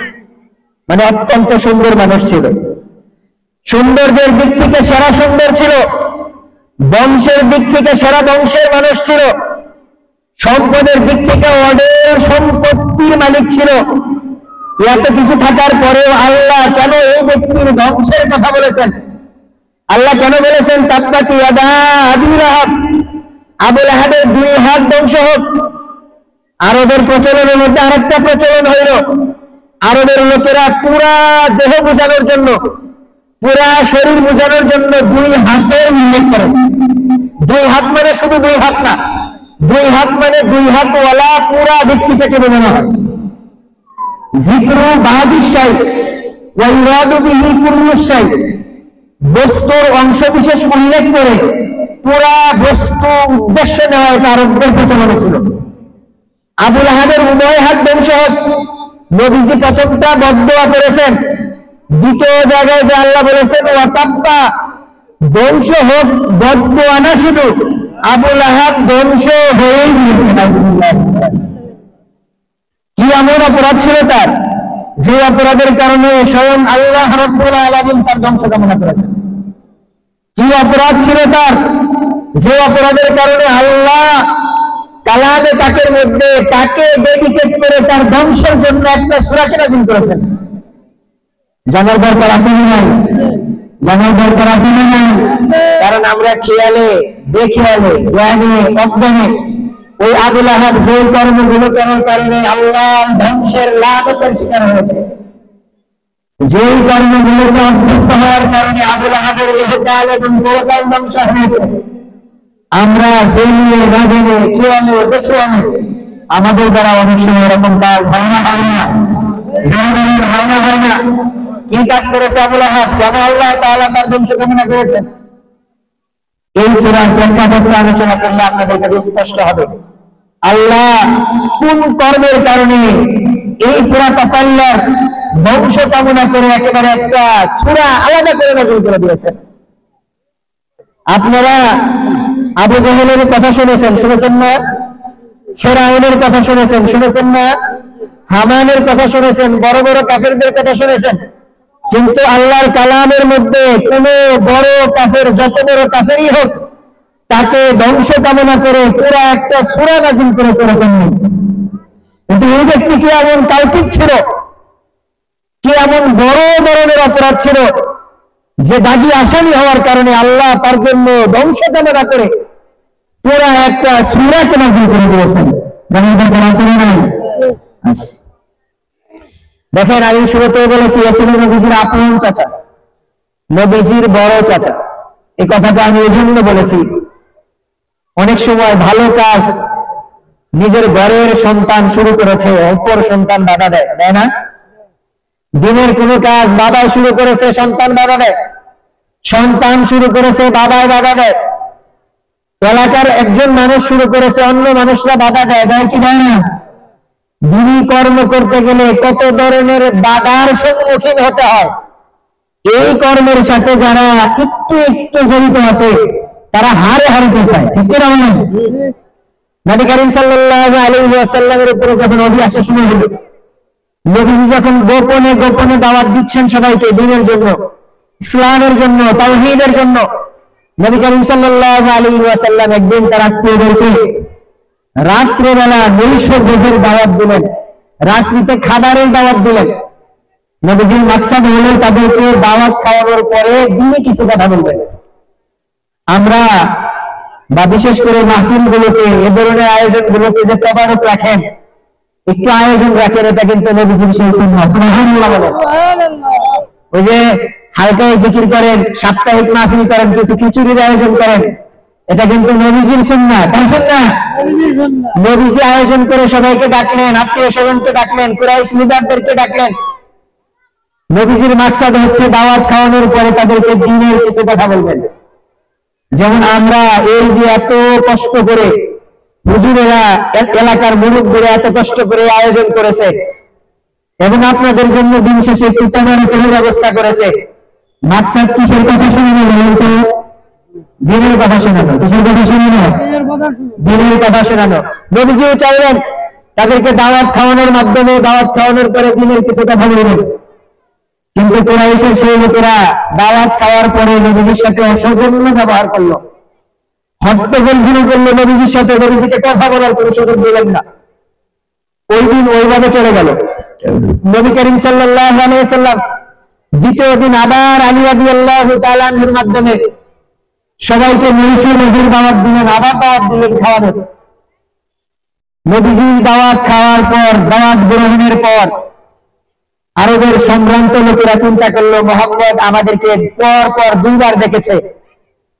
মানে অত্যন্ত সুন্দর মানুষ ছিল, সৌন্দর্যের দিক থেকে সেরা সুন্দর ছিল, বংশের দিক থেকে সেরা বংশের মানুষ ছিল, সম্পদের দিক থেকে অডেল সম্পত্তির মালিক ছিল। এত কিছু থাকার পরেও আল্লাহ কেন এই ব্যক্তির ধ্বংসের কথা বলেছেন? আল্লাহ কেন বলেছেন তাব্বাত ইয়াদা আবি লাহাব, আবু লাহাবের 2 হাত ধ্বংস হোক? আরবের প্রচলনের মধ্যে আরেকটা প্রচলন হইল, আরবের লোকেরা পুরা দেহ বোঝানোর জন্য, পুরা শরীর বোঝানোর জন্য 2 হাতের উল্লেখ করে। 2 হাত মানে শুধু 2 হাত না, 2 হাত মানে 2 হাতওয়ালা পুরা ব্যক্তিটাকে বোঝানো হয়। যিকরু বাযিশ শাই ওয়া ইরাদু বিহি কুল্লু শাই, বস্তুর অংশ বিশেষ উল্লেখ করে পুরা বস্তু উদ্দেশ্য নেওয়া এটা আরবদের প্রচলন ছিল। আবু লাহাবের 2 হাত ধ্বংস হোক, নবীজি প্রথমটা বদদুয়া করেছেন। দ্বিতীয় জায়গায় যে আল্লাহ বলেছেন ওয়া তাব্বা, ধ্বংস হোক, বদদুয়া না শুধু, আবু লাহাব ধ্বংস হয়েই গিয়েছেন। কি এমন অপরাধ ছিল তার, যে অপরাধের কারণে স্বয়ং আল্লাহ রাব্বুল আলামিন তার ধ্বংস কামনা করেছেন? কি অপরাধ ছিল তার, যে অপরাধের কারণে আল্লাহ কালামে পাকের মধ্যে তাকে ডেডিকেট করে তার ধ্বংসের জন্য একটা সূরাকে নাযিল করেছেন? জানার দরকার আছে না নাই? জানার দরকার আছে না নাই? কারণ আমরা খেয়ালে, বেখেয়ালে, জ্ঞানে, অজ্ঞানে ওই আবু লাহাব যে কর্মগুলো করার কারণে আল্লাহর ধ্বংসের লানতের শিকার হয়েছে, যে কর্মগুলোতে অভ্যস্ত হওয়ার কারণে আবু লাহাবের ইহকাল এবং পরকাল ধ্বংস হয়েছে, আমরা জেনে না জেনে খেয়ালে বেখেয়ালে আমাদের দ্বারা অনেক সময় এরকম কাজ হয় না, হয় না? জনগণের হয় না, হয় না? কি কাজ করেছে আবু লাহাব? কেন আল্লাহ তাআলা তার ধ্বংস কামনা করেছেন? এই সূরার প্রেক্ষাপটে আলোচনা করলে আপনাদের কাছে স্পষ্ট হবে আল্লাহ কোন কর্মের কারণে এই পুরা কপাল্লার ধ্বংস কামনা করে একেবারে একটা সূরা আলাদা করে নাযিল করে দিয়েছেন। আপনারা আবু জাহেলের কথা শুনেছেন না? ফেরাউনের কথা শুনেছেন না? হামানের কথা শুনেছেন, বড় বড় কাফেরদের কথা শুনেছেন। কিন্তু আল্লাহর কালামের মধ্যে কোন বড় কাফের, যত বড় কাফেরই হোক, তাকে ধ্বংস কামনা করে পুরো একটা সূরা নাযিল করেছে এরকম নেই। কিন্তু এই ব্যক্তি কি এমন কাল্পিক ছিল, কি এমন বড় ধরনের অপরাধ ছিল যে দাগি আসামি হওয়ার কারণে আল্লাহ তার জন্য ধ্বংস কামনা করে পুরো একটা সূরাকে নাযিল করে দিয়েছেন? জানার দরকার আছে না নাই? দেখেন, আমি শুরুতেই বলেছি ইয়াসিন নবীজির আপন চাচা, নবীজির বড় চাচা। এই কথাটা আমি এই জন্য বলেছি, অনেক সময় ভালো কাজ নিজের ঘরের সন্তান শুরু করেছে, অপর সন্তান বাধা দেয়, তাই না? দিনের কোন কাজ বাবাই শুরু করেছে, সন্তান বাধা দেয়, সন্তান শুরু করেছে, বাবাই বাধা দেয়, এলাকার একজন মানুষ শুরু করেছে, অন্য মানুষরা বাধা দেয়, দেয় কি দেয় না? দিনী কর্ম করতে গেলে কত ধরনের বাধার সম্মুখীন হতে হয়। এই কর্মের সাথে যারা একটু একটু জড়িত আছে তারা হারে হারে পায়, ঠিক কিনা বলেন? নবী করিম সাল্লাল্লাহু আলাইহি ওয়াসাল্লামের উপরে যখন ওহী আসা শুরু হলো, নবীজি যখন গোপনে গোপনে দাওয়াত দিচ্ছেন সবাইকে দ্বীনের জন্য, ইসলামের জন্য, তাওহীদের জন্য, নবী করিম সাল্লাল্লাহু আলাইহি ওয়াসাল্লাম একদিন তার আত্মীয়দেরকে রাত্রিবেলা নৈশভোজের দাওয়াত দিলেন, রাত্রিতে খাবারের দাওয়াত দিলেন। নবীজির মাকসাদ হলো তাদেরকে দাওয়াত খাওয়ানোর পরে দিনে কিছু কথা বলবেন। আমরা বা বিশেষ করে মাহফিল গুলোকে, এ ধরনের আয়োজন গুলোকে যে তদারক রাখেন, একটু আয়োজন রাখেন, এটা কিন্তু নবীজির সেই সুন্নাহ। সুবহানাল্লাহ বলেন। ওই যে হালকা জিকির করেন, সাপ্তাহিক মাহফিল করেন, কিছু খিচুড়ির আয়োজন করেন, এটা কিন্তু নবীজির সুন্নাহ। কোন সুন্নাহ? নবীজি আয়োজন করে সবাইকে ডাকলেন, আত্মীয় স্বজনকে ডাকলেন, কুরাইশ লিডারদেরকে ডাকলেন। নবীজির মাকসাদ হচ্ছে দাওয়াত খাওয়ানোর পরে তাদেরকে দ্বীনের কিছু কথা বলবেন। যেমন আমরা এই যে এত কষ্ট করে হুজুরেরা এলাকার মুরুব্বিরা এত কষ্ট করে আয়োজন করেছে এবং আপনাদের জন্য দিন শেষে একটু তেমন ব্যবস্থা করেছে, মাকসাদ কিসের কথা শোনানো? দিনের কথা শোনানো। কিসের কথা শোনানো? দিনের কথা শোনানো। নবীজিও চাইলেন তাদেরকে দাওয়াত খাওয়ানোর মাধ্যমে, দাওয়াত খাওয়ানোর পরে দিনের কিছু কথা বলবেন। কিন্তু কুরাইশের সেই লোকেরা দাওয়াত খাওয়ার পরে নবীজির সাথে অসৌজন্য ব্যবহার করলো, হট্টগোল শুরু করলো নবীজির সাথে, নবীজিকে কথা বলার কোনো সুযোগ দিলেন না। ওই দিন ওইভাবে চলে গেল। নবী করিম সাল্লাল্লাহু আলাইহি ওয়াসাল্লাম দ্বিতীয় দিন আবার আলী রাদিয়াল্লাহু তাআলা আনহুর মাধ্যমে সবাইকে মিলছে নবীর দাওয়াত দিলেন, আবার দাওয়াত দিলেন খাওয়ানোর। নবীজির দাওয়াত খাওয়ার পর, দাওয়াত গ্রহণের পর আরবের সম্ভ্রান্ত লোকেরা চিন্তা করলো, মুহাম্মদ আমাদেরকে পর পর দুইবার দেখেছে,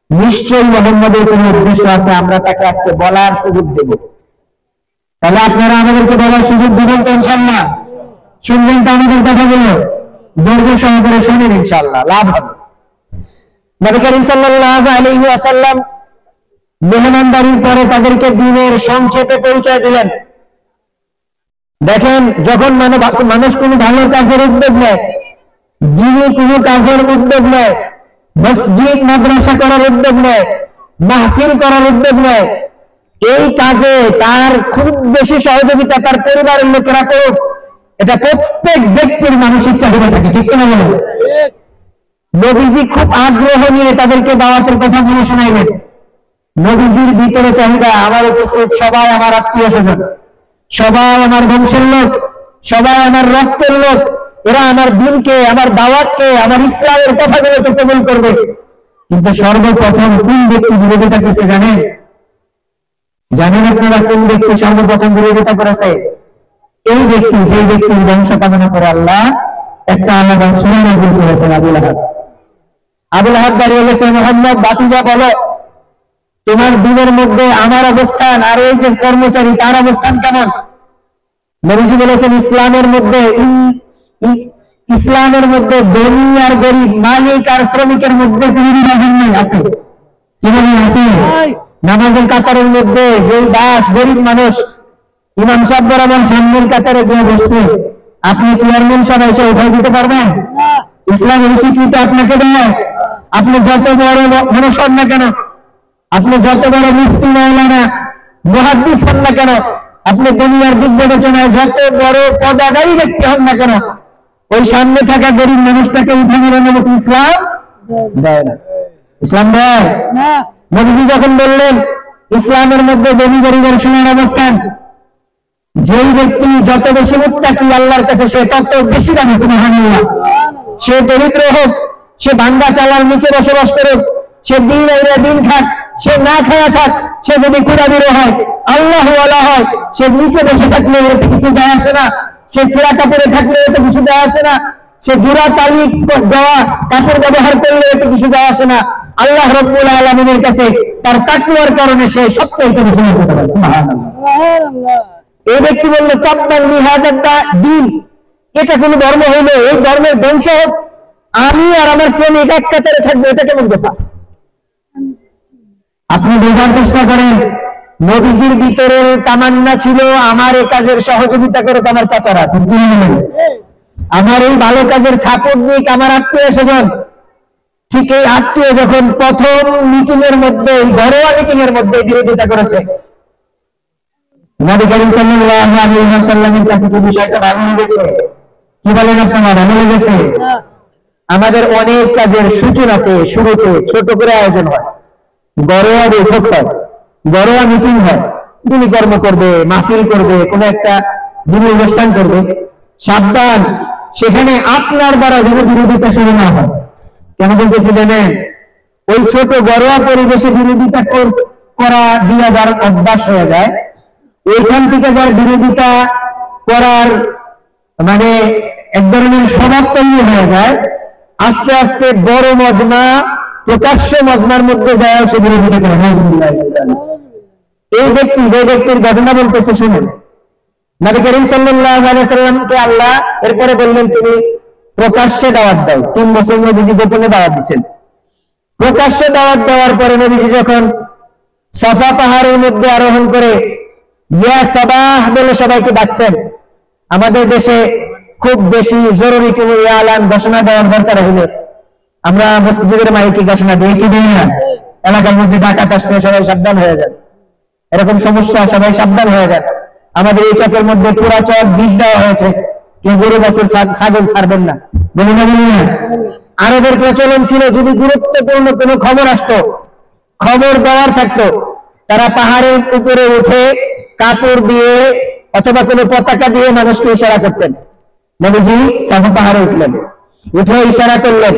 নিশ্চয়ই মুহাম্মদের কোনো উদ্দেশ্য আছে, আমরা তাকে আজকে বলার সুযোগ দেব। তাহলে আপনারা আমাদেরকে বলার সুযোগ দেবেন তো ইনশাআল্লাহ? শুনবেন তো আমাদের কথাগুলো? ধৈর্য সহকারে শুনেন, ইনশাআল্লাহ লাভ হবে। নবী করিম সাল্লাল্লাহু আলাইহি ওয়াসাল্লাম মেহমানদারির পরে তাদেরকে দ্বীনের সংক্ষেপে পরিচয় দিলেন। দেখেন, যখন মানুষ কোনো ভালো কাজের উদ্যোগ নেয়, দ্বীনে কোনো কাজের উদ্যোগ নেয়, মসজিদ মাদ্রাসা করার উদ্যোগ নেয়, মাহফিল করার উদ্যোগ নেয়, এই কাজে তার খুব বেশি সহযোগিতা তার পরিবারের লোকেরা করুক, এটা প্রত্যেক ব্যক্তির মানসিক চাহিদা থাকে, ঠিক না বলেন? নবীজি খুব আগ্রহ নিয়ে তাদেরকে দাওয়াতের কথাগুলো শোনাইলেন। নবীজির ভিতরে চাহিদা, আমার উপস্থিত সবাই আমার আত্মীয় স্বজন, সবাই আমার বংশের লোক, সবাই আমার রক্তের লোক, এরা আমার দিনকে, আমার দাওয়াতকে, আমার ইসলামের কথাগুলোকে কবুল করবে। কিন্তু সর্বপ্রথম কোন ব্যক্তি বিরোধিতা করেছে জানেন? জানেন আপনারা কোন ব্যক্তি সর্বপ্রথম বিরোধিতা করেছে? এই ব্যক্তি, সেই ব্যক্তির বংশ কামনা করে আল্লাহ একটা আলাদা সূরা নাযিল করেছেন। আবুল আহাব। আবুল আহাব দাঁড়িয়ে গেছে, মুহাম্মদ বাতিজা বলো, তোমার দিনের মধ্যে আমার অবস্থান আর এই যে কর্মচারী তার অবস্থান কেমন? নবীজি বলেছেন, ইসলামের মধ্যে ধনী আর গরিব, মালিক আর শ্রমিকের মধ্যে কোনো বিভাজন নেই। আছে কিভাবে? আছে। নামাজের কাতারের মধ্যে যে দাস গরিব মানুষ ইমাম সাহেব বরাবর সামনের কাতারে গিয়ে বসছে, আপনি চেয়ারম্যান সাহেব এসে উঠাই দিতে পারবেন? ইসলামের স্বীকৃতি আপনাকে দেয়। আপনি যত বড় মানুষ হন না কেন, আপনি যত বড় মুফতি মাওলানা মুহাদ্দিস হন না কেন, আপনি দুনিয়ার দিক বিবেচনায় যত বড় পদাধারী ব্যক্তি হন না কেন, ওই সামনে থাকা গরিব মানুষটাকে উঠানোর অনুমতি ইসলাম দেয় না। ইসলাম দেয় না। নবীজি যখন বললেন ইসলামের মধ্যে ধনী গরিবের সমান অবস্থান, যেই ব্যক্তি যত বেশি মুত্তাকি আল্লাহর কাছে সে তত বেশি দামি। সুবহানাল্লাহ। সে দরিদ্র হোক, সে ভাঙ্গা চালার নিচে বসবাস করুক, সে দিন খাক, সে না খাওয়া থাক, সে যদি ক্ষুধাবির হয়, আল্লাহ ওয়ালা হয়, সে নিচে বসে থাকলে এতে কিছু যায় আসে না, সে ছেঁড়া কাপড়ে থাকলে এতে কিছু যায় আসে না, সে জোড়া তালি দেওয়া কাপড় ব্যবহার করলে এতে কিছু যায় আসে না। আল্লাহ রাব্বুল আলামিনের কাছে তার তাকওয়ার কারণে সে সবচেয়ে বেশি হতে পারে। সুবহানাল্লাহ। এই ব্যক্তি বললো, তাব্বান লিহাদা দ্বীন, এটা কোন ধর্ম হইলো, এই ধর্মের ধ্বংস হোক, আমি আর আমার শ্রমিক এক কাতারে থাকবো, এটা কেমন কথা? আপনি বোঝার চেষ্টা করেন, নবীজির ভিতরে তামান্না ছিল আমার এই কাজের সহযোগিতা করুক আমার চাচারা, ঠিক কি না? আমার এই ভালো কাজের সাপোর্ট দিক আমার আত্মীয় স্বজন। ঠিক এই আত্মীয় যখন প্রথম মিটিং এর মধ্যে, ঘরোয়া মিটিং এর মধ্যে বিরোধিতা করেছে, নবী করিম সাল্লাল্লাহু আলাইহি ওয়াসাল্লামের কাছে কি বিষয়টা ভালো লেগেছে? কি বলেন আপনারা, ভালো লেগেছে? আমাদের অনেক কাজের সূচনাতে, শুরুতে ছোট করে আয়োজন হয়, ঘরোয়া বৈঠক হয়, ঘরোয়া মিটিং হয়, দিনী কর্ম করবে, মাহফিল করবে, কোন একটা দিনী অনুষ্ঠান করবে। সাবধান, সেখানে আপনার দ্বারা যেন বিরোধিতা শুরু না হয়। কেন বলতেছি জানেন? ওই ছোট ঘরোয়া পরিবেশে বিরোধিতা করা দিয়ে যার অভ্যাস হয়ে যায়, ওইখান থেকে যার বিরোধিতা করার মানে এক ধরনের স্বভাব তৈরি হয়ে যায়, আস্তে আস্তে বড় মজমা প্রকাশ্য মজমার মধ্যে যায় সে বিরোধিতা করে। এই ব্যক্তি যে ব্যক্তির ঘটনা বলতেছে শুনেন, নবী করিম সাল্লাল্লাহু আলাইহি সাল্লামকে আল্লাহ এরপরে বললেন তুমি প্রকাশ্যে দাওয়াত দাও। 3 বছর নবীজি গোপনে দাওয়াত দিয়েছেন। প্রকাশ্যে দাওয়াত দেওয়ার পরে নবীজি যখন সাফা পাহাড়ের মধ্যে আরোহণ করে ইয়া সাবাহ বলে সবাইকে ডাকছেন, আমাদের দেশে খুব বেশি জরুরি কোনো আলান ঘোষণা দেওয়ার দরকার হলে আমরা মসজিদের মাইকে ঘোষণা দিই কি দিই না, এলাকার মধ্যে ডাকাত আসছে সবাই সাবধান হয়ে যান, এরকম সমস্যা সবাই সাবধান হয়ে যান। আমাদের এই চকের মধ্যে পুরা চক বিষ দেওয়া হয়েছে, কেউ গরু বছর ছাগল ছাড়বেন না, বলি না বলি না। আরবের প্রচলন ছিল যদি গুরুত্বপূর্ণ কোনো খবর আসতো, খবর দেওয়ার থাকতো, তারা পাহাড়ের উপরে উঠে কাপড় দিয়ে অথবা কোনো পতাকা দিয়ে মানুষকে ইশারা করতেন। নবীজি সাফা পাহাড়ে উঠলেন, উঠে ইশারা করলেন,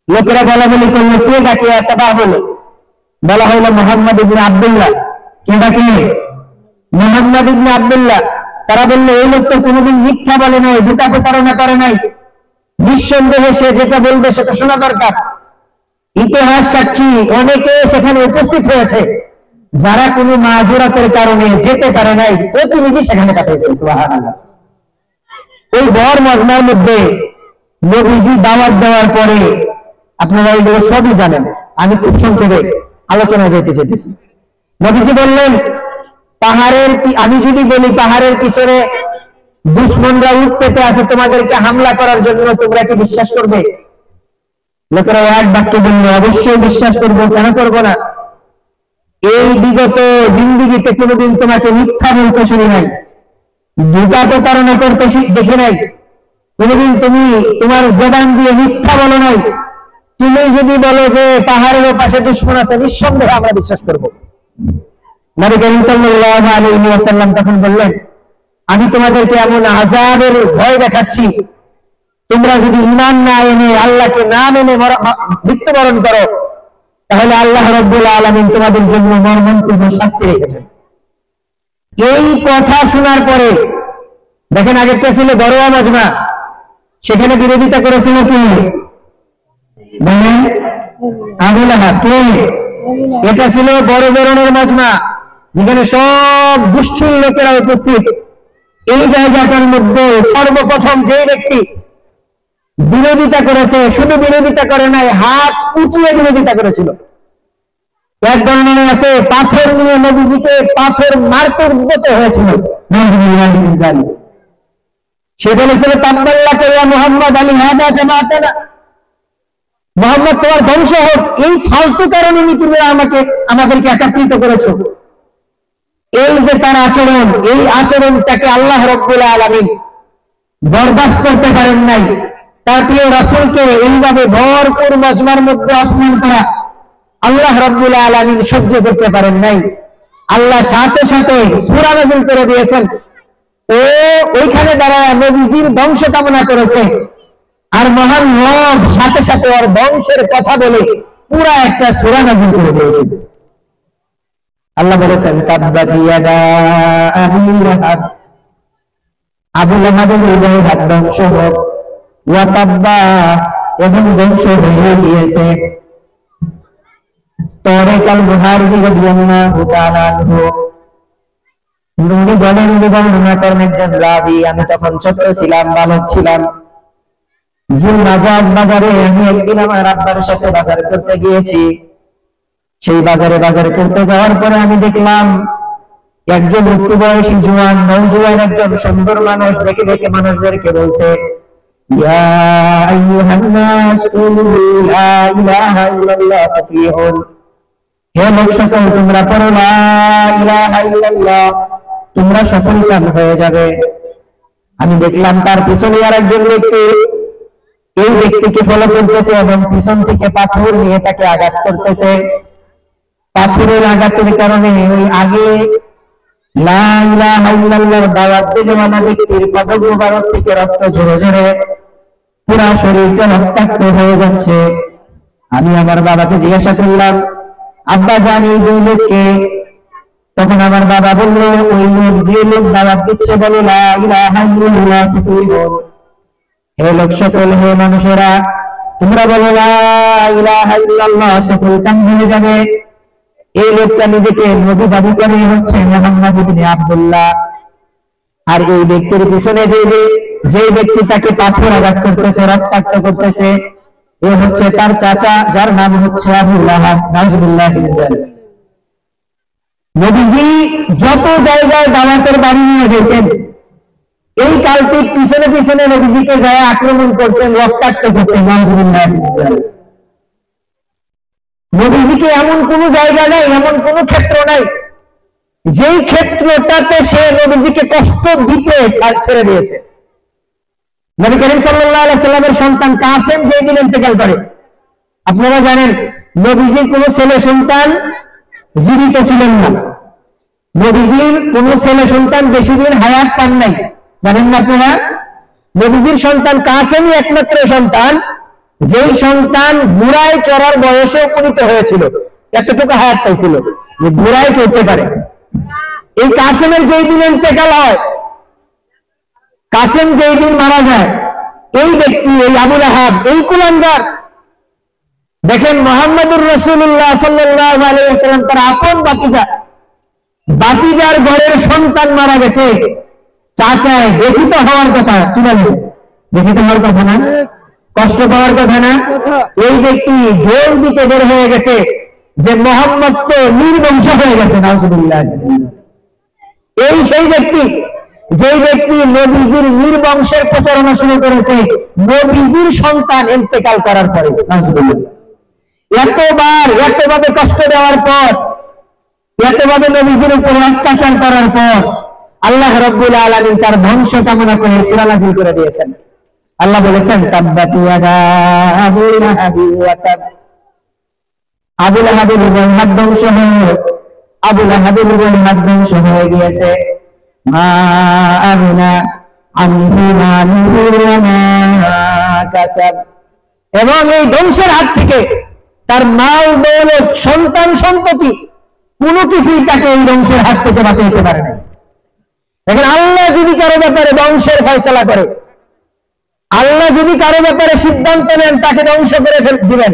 লোকেরা বলা বলি করলো কে ডাকে সাবাহ বলে, বলা হইল মুহাম্মদ ইবনে আব্দুল্লাহ। কে ডাকে? মুহাম্মদ ইবনে আব্দুল্লাহ। তারা বললো এই লোক তো কোনোদিন মিথ্যা বলে নাই, ধোঁকা প্রতারণা করে নাই, নিঃসন্দেহে সে যেটা বলবে সেটা শোনা দরকার। ইতিহাস সাক্ষী অনেকে সেখানে উপস্থিত হয়েছে যারা কোনো মাযুরাতের কারণে যেতে পারে নাই, প্রতিনিধি সেখানে পাঠিয়েছে। সুবহানাল্লাহ। এই বড় মজমার মধ্যে নবীজি দাওয়াত দেওয়ার পরে আপনারা এগুলো সবই জানেন, আমি খুব সংক্ষেপে আলোচনা যেতে চাইতেছি। নবীজি বললেন পাহাড়ের, আমি যদি বলি পাহাড়ের পিছনে দুশমনরা উঠ পেতে আছে তোমাদেরকে হামলা করার জন্য, তোমরা কি বিশ্বাস করবে? লোকেরা এক বাক্যে বললো অবশ্যই বিশ্বাস করবো, কেন করবো না। এই বিগত জিন্দিগিতে কোনোদিন তোমাকে মিথ্যা বলতে শুনি নাই, ধোঁকা প্রতারণা করতে দেখে নাই, কোনোদিন তুমি তোমার জবান দিয়ে মিথ্যা বলো নাই। তুমি যদি বলো যে পাহাড়ের পাশে দুশমন আছে, নিঃসন্দেহে আমরা বিশ্বাস করবো। নবী করিম সাল্লাল্লাহু আলাইহি ওয়াসাল্লাম তখন বললেন আমি তোমাদেরকে এমন আযাবের ভয় দেখাচ্ছি, তোমরা যদি ঈমান না এনে আল্লাহকে না মেনে মৃত্যুবরণ করো তাহলে আল্লাহ রাব্বুল আলামিন তোমাদের জন্য মর্মন্তুদ শাস্তি রেখেছেন। এই কথা শোনার পরে দেখেন, আগেরটা ছিল ঘরোয়া মজমা, সেখানে বিরোধিতা করেছিল কি? আবু লাহাব। এটা ছিল বড় ধরনের মজমা, যেখানে সব গোষ্ঠীর লোকেরা উপস্থিত। এই জায়গাটার মধ্যে সর্বপ্রথম যে ব্যক্তি বিরোধিতা করেছে, শুধু বিরোধিতা করে নাই, হাত উঁচিয়ে বিরোধিতা করেছিল। এক বর্ণনা আছে পাথর নিয়ে নবীজিকে পাথর মারতে উদ্যত হয়েছিল। সে বলেছিল তাব্বাল্লাকা ইয়া মুহাম্মদ আলী হাদা জামাআতানা, মুহাম্মদ তোমার ধ্বংস হোক, এই ফালতু কারণে তুমি আমাদেরকে একত্রিত করেছো। এই যে তার আচরণ, এই আচরণটাকে আল্লাহ রাব্বুল আলামিন বরদাস্ত করতে পারেন নাই। তার প্রিয় রাসূলকে এইভাবে ভরপুর মজমার মধ্যে অপমান করা আল্লাহ রাব্বুল আলামিন সহ্য করতে পারেন নাই। আল্লাহ সাথে সাথে সূরা নাযিল করে দিয়েছেন, ও ওইখানে দাঁড়ায় নবীজির বংশ কামনা করেছে, আর মহান রব সাথে সাথে ওর বংশের কথা বলে পুরা একটা সূরা নাযিল করে দিয়েছেন। আল্লাহ বলেছেন তাব্বাত ইয়াদা আবি লাহাব, আবু লাহাবের হৃদয়ে হাত ধ্বংস হোক, ওয়া তাব্বা, এবং ধ্বংস হয়ে গিয়েছে। তারিকাল মুহারিবি রাদিয়াল্লাহু তাআলা আনহু নবী বলেন, বর্ণনা করেন একজন রাবী, আমি তখন ছোট ছিলাম, বালক ছিলাম। জুল নাজাজ বাজারে আমি একদিন আমার আব্বার সাথে বাজার করতে গিয়েছি। সেই বাজারে বাজার করতে যাওয়ার পরে আমি দেখলাম একজন উচ্চ বয়সী জোয়ান নওজোয়ান একজন সুন্দর মানুষ দেখে দেখে মানুষদেরকে বলছে, ইয়া আইয়ুহান নাস কুলু লা ইলাহা ইল্লাল্লাহ তুফলিহুন, হে লোক সকল তোমরা পড়ো লা ইলাহা ইল্লাল্লাহ, তোমরা সফলকাম হয়ে যাবে। আমি দেখলাম তার পিছনে আর একজন ব্যক্তি এই ব্যক্তিকে ফলো করতেছে এবং পিছন থেকে পাথর নিয়ে তাকে আঘাত করতেছে। পাথরের আঘাতের কারণে ওই আগে লা ইলাহা ইল্লাল্লাহর দাওয়াত দেওয়ানা ব্যক্তির কদম মোবারক থেকে রক্ত ঝরে ঝরে পুরা শরীরটা রক্তাক্ত হয়ে যাচ্ছে। আমি আমার বাবাকে জিজ্ঞাসা করলাম, আব্বা জানি এই দুই লোককে? তখন আমার বাবা বলল, ওই লোক যে লোক দাওয়াত দিচ্ছে বলে লা ইলাহা ইল্লাল্লাহ তুফলিহুন। হে লোক সকল, হে মানুষেরা, তোমরা বলো লা ইলাহা ইল্লাল্লাহ, সফলকাম হয়ে যাবে। এই লোকটা নিজেকে নবী দাবি করে, হচ্ছে মুহাম্মদ ইবনে আব্দুল্লাহ। আর এই ব্যক্তির পিছনে যে ব্যক্তি তাকে পাথর আঘাত করতেছে, রক্তাক্ত করতেছে, এ হচ্ছে তার চাচা, যার নাম হচ্ছে আবু লাহাব। নাউজুবিল্লাহি মিন যালিক। নবীজি যত জায়গায় দাওয়াতের বাড়ি নিয়ে যেতেন, এই কাল্পিক পিছনে পিছনে নবীজিকে যায় আক্রমণ করতেন, রক্তাক্ত করতেন। নাউজুবিল্লাহি মিন যালিক। নবীজিকে এমন কোন জায়গা নাই, এমন কোন ক্ষেত্র নাই যেই ক্ষেত্রটাতে সে নবীজিকে কষ্ট দিতে ছেড়ে দিয়েছে। নবী করিম সাল্লাল্লাহু আলাইহি সাল্লামের সন্তান কাসেম যেই দিন ইন্তেকাল করে, আপনারা জানেন নবীজির কোন ছেলে সন্তান জীবিত ছিলেন না। নবীজির কোন ছেলে সন্তান বেশি দিন হায়াত পান নাই, জানেন না আপনারা? নবীজির সন্তান কাসেমই একমাত্র সন্তান, যেই সন্তান ঘোড়ায় চড়ার বয়সে উপনীত হয়েছিল, এতটুকু হায়াত পাইছিল যে ঘোড়ায় চড়তে পারে। এই কাসেমের যেই দিন ইন্তেকাল হয়, কাসেম যেই দিন মারা যায়, এই ব্যক্তি, এই আবু লাহাব, এই কুলাঙ্গার, দেখেন মুহাম্মদুর রাসূলুল্লাহ সাল্লাল্লাহু আলাইহি ওয়াসাল্লাম তার আপন বাতিজার ঘরের সন্তান মারা গেছে, চাচায় দেখিত হওয়ার কথা, কি বলবেন? দেখিত হওয়ার কথা না, কষ্ট পাওয়ার কথা না। এই ব্যক্তি ঢোল দিতে বের হয়ে গেছে যে মুহাম্মদ তো নির্বংশ হয়ে গেছে। নাউজুবিল্লাহ। এই সেই ব্যক্তি, যেই ব্যক্তি নবীজির নির্বংশের প্রচারণা শুরু করেছে নবীজির সন্তান ইন্তেকাল করার পরে। নাউজুবিল্লাহ। এতভাবে কষ্ট দেওয়ার পর, এতভাবে নবীজির উপর অত্যাচার করার পর আল্লাহ রাব্বুল আলামিন তার ধ্বংস কামনা করে সূরা নাযিল করে দিয়েছেন। আল্লাহ বলেছেন, তাব্বাত ইয়াদা আবি লাহাবি ওয়া তাব। আবু লাহাবের উপর হাত ধ্বংস হয়ে, আবু লাহাবের উপর হাত ধ্বংস হয়ে গিয়েছে। মা আগনা আনহু মালুহু ওয়া মা কাসাব। এবং এই ধ্বংসের হাত থেকে তার মাল দৌলত, সন্তান সম্পত্তি, কোনো কিছুই তাকে এই ধ্বংসের হাত থেকে বাঁচাইতে পারে না। এখন আল্লাহ যদি কারো ব্যাপারে ধ্বংসের ফয়সালা করে, আল্লাহ যদি কারো ব্যাপারে সিদ্ধান্ত নেন তাকে ধ্বংস করে দিবেন,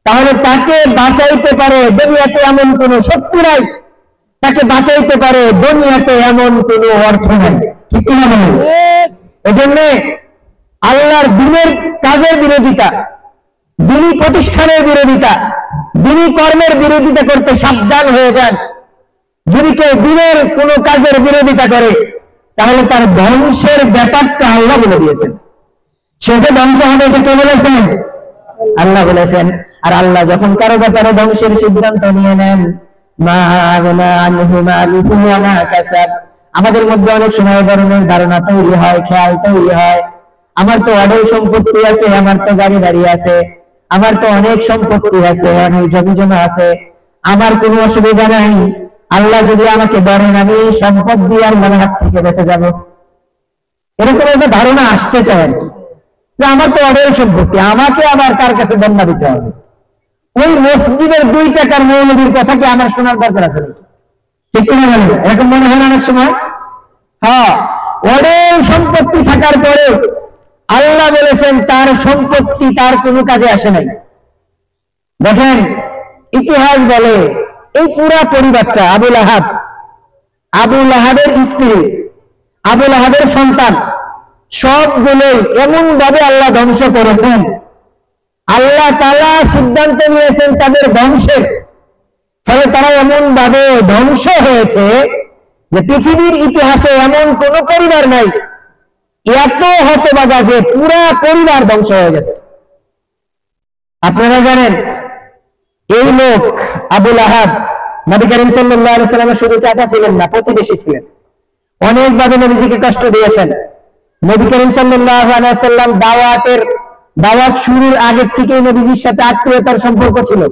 তাহলে তাকে বাঁচাইতে পারে দুনিয়াতে এমন কোন শক্তি নাই, তাকে বাঁচাইতে পারে দুনিয়াতে এমন কোন অর্থ নাই। ঠিক কিনা বলেন? এজন্য আল্লাহর দ্বীনের কাজের বিরোধিতা, দ্বীনি প্রতিষ্ঠানের বিরোধিতা, দ্বীনি কর্মের বিরোধিতা করতে সাবধান হয়ে যান। যদি কেউ দ্বীনের কোন কাজের বিরোধিতা করে, তাহলে তার ধ্বংসের ব্যাপারটা আল্লাহ বলে দিয়েছেন। সে যে ধ্বংস হবে এটা কে বলেছেন? আল্লাহ বলেছেন। আর আল্লাহ যখন কারো ব্যাপারে ধ্বংসের সিদ্ধান্ত নিয়ে নেন, মা আগনা আনহু মালুহু ওয়া মা কাসাব। আমাদের মধ্যে অনেক সময় ধরনের ধারণা তৈরি হয়, খেয়াল তৈরি হয়, আমার তো অঢেল সম্পত্তি আছে, আমার তো গাড়ি বাড়ি আছে, আমার তো অনেক সম্পত্তি আছে, অনেক জমি জমা আছে, আমার কোনো অসুবিধা নাই, আল্লাহ যদি আমাকে ধরেন আমি সম্পদ দিয়ে আল্লাহর হাত থেকে বেঁচে যাব। এরকম একটা ধারণা আসতে চায় আর কি, যে আমার তো অঢেল সম্পত্তি, আমাকে আবার কার কাছে বন্যা দিতে হবে। ওই মসজিদের 2 টাকার মৌলবীর কথা কি আমার শোনার দরকার আছে নাকি? ঠিক কিনা বলেন? এরকম মনে হয় অনেক সময়। হ্যাঁ, অঢেল সম্পত্তি থাকার পরে আল্লাহ বলেছেন তার সম্পত্তি তার কোনো কাজে আসে নাই। দেখেন ইতিহাস বলে এই পুরা পরিবারটা, আবু লাহাবের স্ত্রী, আবু লাহাবের সন্তান, সবগুলোই এমন ভাবে আল্লাহ ধ্বংস করেছেন। আল্লাহ তাআলা সিদ্ধান্ত নিয়েছেন তাদের ধ্বংসের, ফলে তারা এমন ভাবে ধ্বংস হয়েছে যে পৃথিবীর ইতিহাসে এমন কোন পরিবার নাই এত হতভাগা যে পুরা পরিবার ধ্বংস হয়ে গেছে। আপনারা জানেন এই লোক আবু লাহাব নবী করিম সাল্লাল্লাহু আলাইহি ওয়াসাল্লামের শুধু চাচা ছিলেন না, প্রতিবেশী ছিলেন। অনেকভাবে নবীজিকে কষ্ট দিয়েছেন। নবী করিম সাল্লাল্লাহু আলাইহি ওয়াসাল্লাম দাওয়াত শুরুর আগে থেকেই নবীজির সাথে আত্মীয়তার সম্পর্ক ছিল।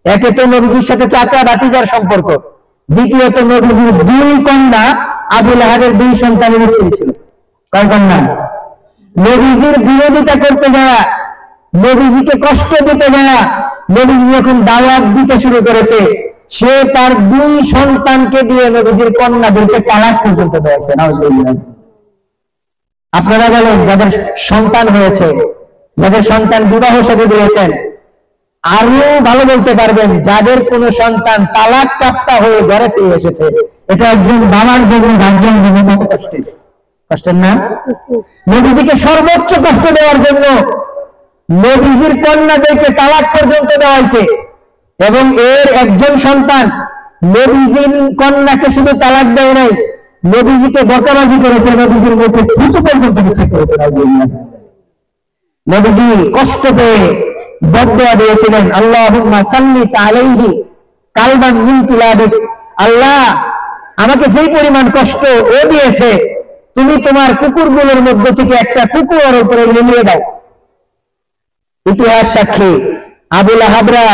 একে তো নবীজির সাথে চাচা ভাতিজার সম্পর্ক, দ্বিতীয়ত নবীজির 2 কন্যা, আবু লাহাবের 2 সন্তানের স্ত্রী ছিল। কয় কন্যা? নবীজির বিরোধিতা করতে যাওয়া, নবীজিকে কষ্ট দিতে যাওয়া, নবীজি যখন দাওয়াত দিতে শুরু করেছে সে তার 2 সন্তানকে দিয়ে নবীজির কন্যাদেরকে তালাক পর্যন্ত দিয়েছে। নাউজুবিল্লাহ। আপনারা বলেন, যাদের সন্তান হয়েছে, যাদের সন্তান বিবাহ সাথে দিয়েছেন, আরো ভালো বলতে পারবেন যাদের কোন সন্তান তালাক প্রাপ্ত হয়ে ঘরে ফিরে এসেছে, এটা একজন বাবার জন্য, গার্জিয়ান জন্য কত কষ্টের না? নবীজিকে সর্বোচ্চ কষ্ট দেওয়ার জন্য নবীজির কন্যাদেরকে তালাক পর্যন্ত দেওয়া হয়েছে, এবং এর একজন সন্তান নবীজির কন্যাকে শুধু তালাক দেয় নাই, নবীজিকে বকাবাজি করেছে, নবীজির মুখে থুতু পর্যন্ত বিক্রি করেছে। নবীজি কষ্ট পেয়ে বদদুয়া দিয়েছিলেন, আল্লাহুম্মা সাল্লিত আলাইহি কালবান মিন কিলাবিক, আল্লাহ আমাকে যেই পরিমাণ কষ্ট ও দিয়েছে, তুমি তোমার কুকুরগুলোর মধ্যে থেকে একটা কুকুর ওর উপরে নিয়ে দাও। ইতিহাস সাক্ষী, আবু লাহাবরা,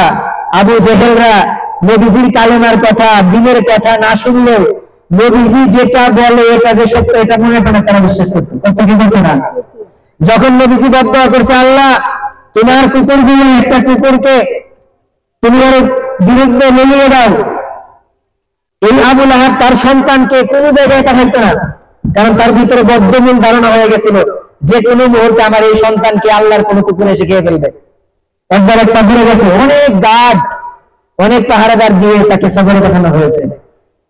আবু জেহেলরা নবীজির কালেমার কথা, দ্বীনের কথা না শুনলেও নবীজি যেটা বলে এটা যে সত্য, এটা মনে প্রাণে তারা বিশ্বাস করতো। কি করতো না? যখন নবীজি বদদুয়া করছে, আল্লাহ তোমার কুকুরগুলো একটা কুকুরকে তুমি ওর বিরুদ্ধে নিয়ে দাও, এই আবু লাহাব তার সন্তানকে কোনো জায়গায় পাঠাইতো না, কারণ তার ভিতরে বদ্ধমূল ধারণা হয়ে গেছিল যে কোনো মুহূর্তে আমার এই সন্তানকে আল্লাহর কোনো কুকুর এসে খেয়ে ফেলবে। একবার এক সফরে গেছে, অনেক গার্ড, অনেক পাহারাদার দিয়ে তাকে সফরে পাঠানো হয়েছে,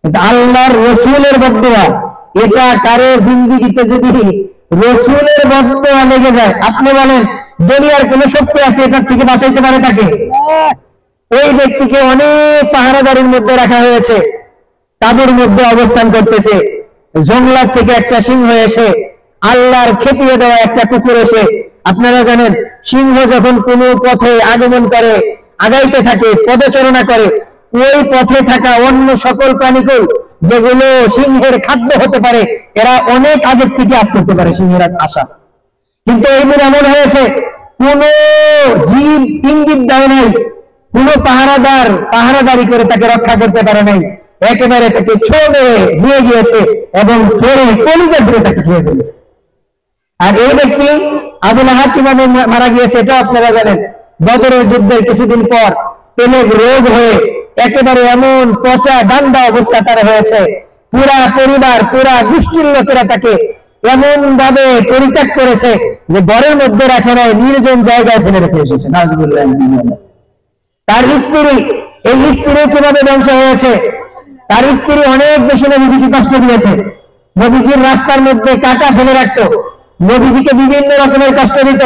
কিন্তু আল্লাহর রসুলের বদদুয়া, এটা কারো জিন্দেগিতে যদি রসুলের বদদুয়া লেগে যায়, আপনি বলেন দুনিয়ার কোন শক্তি আছে এটার থেকে বাঁচাইতে পারে তাকে? ওই ব্যক্তিকে অনেক পাহারাদারের মধ্যে রাখা হয়েছে, তাদের মধ্যে অবস্থান করতেছে, জঙ্গলার থেকে একটা সিংহ এসে, আল্লাহর খেপিয়ে দেওয়া একটা কুকুর এসে, আপনারা জানেন সিংহ যখন কোন পথে আগমন করে, আগাইতে থাকে, পদচারণা করে, ওই পথে থাকা অন্য সকল প্রাণীকে যেগুলো সিংহের খাদ্য হতে পারে, এরা অনেক আগের থেকে আজ করতে পারে সিংহের আশা। কিন্তু এই দিন এমন হয়েছে, কোন জীব ইঙ্গিত দেয় নাই, কোন পাহারাদার পাহারাদারি করে তাকে রক্ষা করতে পারে নাই, একেবারে তাকে ছোড়ে নিয়ে গিয়েছে এবং ফেরে কলিজা ধরে তাকে খেয়ে ফেলেছে। আর এই ব্যক্তি আবু লাহাব কিভাবে মারা গিয়েছে এটা আপনারা জানেন। বদরের যুদ্ধের কিছুদিন পর পেলেগ রোগ হয়ে একেবারে এমন পচা ডান্ডা অবস্থা তার হয়েছে, পুরা পরিবার, পুরা গোষ্ঠীর লোকেরা তাকে এমন ভাবে পরিত্যাগ করেছে যে ঘরের মধ্যে রাখে নাই, নির্জন জায়গায় ফেলে রেখে এসেছে। নাউজুবিল্লাহ। তার স্ত্রী, এই স্ত্রী কিভাবে ধ্বংস হয়েছে? তার স্ত্রী অনেক বেশি নবীজিকে কষ্ট দিয়েছে, নবীজির রাস্তার মধ্যে কাটা ফেলে রাখতো, নবীজিকে বিভিন্ন রকমের কষ্ট দিত।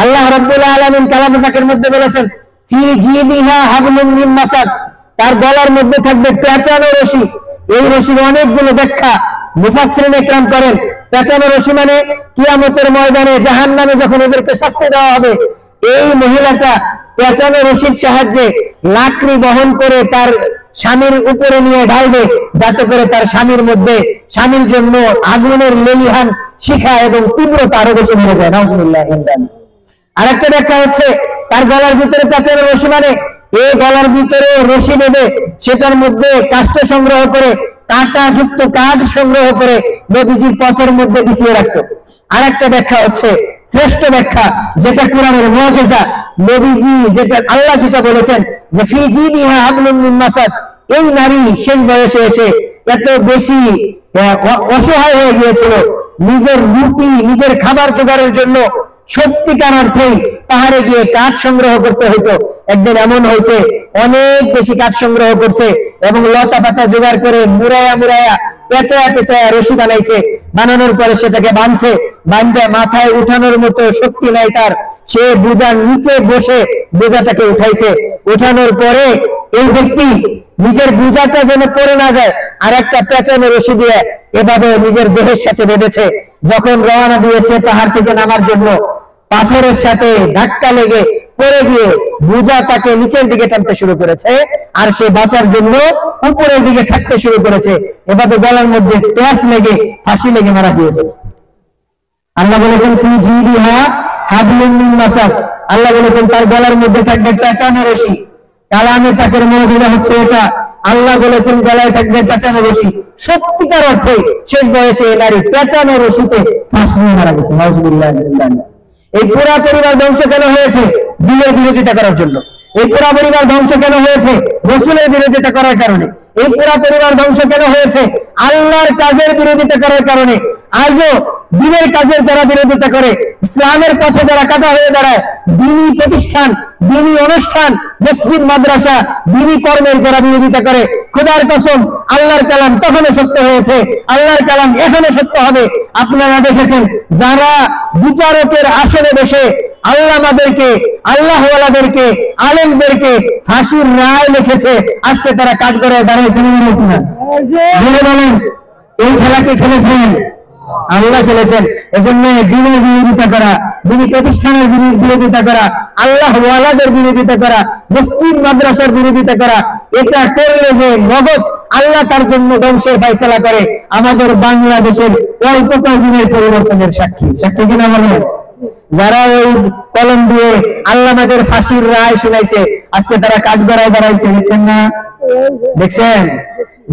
আল্লাহ রাব্বুল আলামিন কালামে পাকের মধ্যে বলেছেন, ফি জিবিহা হাবলুম মিন মাসাদ, তার গলার মধ্যে থাকবে পেঁচানো রশি। এই রশির অনেকগুলো ব্যাখ্যা মুফাসসিরিন ইকরাম করেন। পেঁচানো রশি মানে কিয়ামতের ময়দানে জাহান্নামে যখন এদেরকে শাস্তি দেওয়া হবে, এই মহিলাটা পেঁচানো রশির সাহায্যে লাকড়ি বহন করে তার স্বামীর উপরে নিয়ে ঢালবে, যাতে করে তার স্বামীর মধ্যে, স্বামীর জন্য আগুনের লেলিহান শিখা এবং তীব্রতা আরো বেশি বেড়ে যায়। নাউজুবিল্লাহ। আরেকটা ব্যাখ্যা হচ্ছে, তার গলার ভিতরে পেঁচানো রশি মানে এই গলার ভিতরে রশি বেঁধে সেটার মধ্যে কাষ্ঠ সংগ্রহ করে, কাঁটা যুক্ত কাঠ সংগ্রহ করে নবীজির পথের মধ্যে বিছিয়ে রাখতো। আরেকটা ব্যাখ্যা হচ্ছে, শ্রেষ্ঠ ব্যাখ্যা, যেটা কোরআনের মুজিজা, নবীজি যেটা, আল্লাহ যেটা বলেছেন যে ফি জিবিহা হাবলুম মিন মাসাদ, এই নারী শেষ বয়সে এসে এত বেশি অসহায় হয়ে গিয়েছিল, নিজের রুটি, নিজের খাবার জোগাড়ের জন্য সত্যিকার অর্থেই পাহাড়ে গিয়ে কাঠ সংগ্রহ করতে হতো। একদিন এমন হয়েছে, অনেক বেশি কাঠ সংগ্রহ করছে এবং লতা পাতা জোগাড় করে মুড়াইয়া মুড়াইয়া পেঁচায়া পেঁচায়া রশি বানাইছে, বানানোর পরে সেটাকে বাঁধছে, বাঁধে মাথায় উঠানোর মতো শক্তি নাই তার, সে বোঝার নিচে বসে বোঝাটাকে উঠাইছে। উঠানোর পরে এই ব্যক্তি নিজের বোঝাটা যেন পড়ে না যায়, আর একটা পেঁচানো রশি দিয়ে এভাবে নিজের দেহের সাথে বেঁধেছে। যখন রওনা দিয়েছে পাহাড় থেকে নামার জন্য, পাথরের সাথে ধাক্কা লেগে পড়ে গিয়ে বোঝা তাকে নিচের দিকে টানতে শুরু করেছে, আর সে বাঁচার জন্য উপরের দিকে থাকতে শুরু করেছে। এভাবে গলার মধ্যে পেঁচ লেগে ফাঁসি লেগে মারা গিয়েছে। আল্লাহ বলেছেন ফি জিবিহা হাবলুম মিন মাসাদ, আল্লাহ বলেছেন তার গলার মধ্যে থাকবে পেঁচানো রশি। কালামে পাকের মুজিজা হচ্ছে এটা, আল্লাহ বলেছেন গলায় থাকবে পেঁচানো রশি। সত্যিকার অর্থে শেষ বয়সে এই নারী পেঁচানো রশিতে ফাঁস নিয়ে মারা গেছে। নাউজুবিল্লাহ। এই পুরা পরিবার ধ্বংস কেন হয়েছে? দিনের বিরোধিতা করার জন্য। এই পুরা পরিবার ধ্বংস কেন হয়েছে? রাসূলের বিরোধিতা করার কারণে। এই পুরা পরিবার ধ্বংস কেন হয়েছে? আল্লাহর কাজের বিরোধিতা করার কারণে। আজও দ্বীনের কাজের যারা বিরোধিতা করে, ইসলামের পথে যারা কাটা হয়ে দাঁড়ায়, দ্বীনি প্রতিষ্ঠান, দ্বীনি অনুষ্ঠান, মসজিদ মাদ্রাসা, দ্বীনি কর্মের যারা বিরোধিতা করে, খোদার কসম আল্লাহর কালাম তখনও সত্য হয়েছে, আল্লাহর কালাম এখনো সত্য হবে। আপনারা দেখেছেন যারা বিচারকের আসনে বসে আল্লামাদেরকে, আল্লাহওয়ালাদেরকে, আলেমদেরকে ফাঁসির রায় লিখেছে, আজকে তারা কাঠগড়ায় দাঁড়িয়েছে না? বলেন এই খেলা কে খেলেছেন? আল্লাহ খেলেছেন। এজন্য দ্বীনের বিরোধিতা করা, দ্বীনি প্রতিষ্ঠানের বিরোধিতা করা, আল্লাহ ওয়ালাদের বিরোধিতা করা, মসজিদ মাদ্রাসার বিরোধিতা করা, এটা করলে যে নগদ আল্লাহ তার জন্য ধ্বংসের ফয়সালা করে, আমাদের বাংলাদেশের অল্প কয়েকদিনের পরিবর্তনের সাক্ষী। সাক্ষী কিনা বলেন? যারা ওই কলম দিয়ে আল্লামাদের ফাঁসির রায় শুনাইছে, আজকে তারা কাঠগড়ায় দাঁড়াইছে, দেখছেন না? দেখছেন?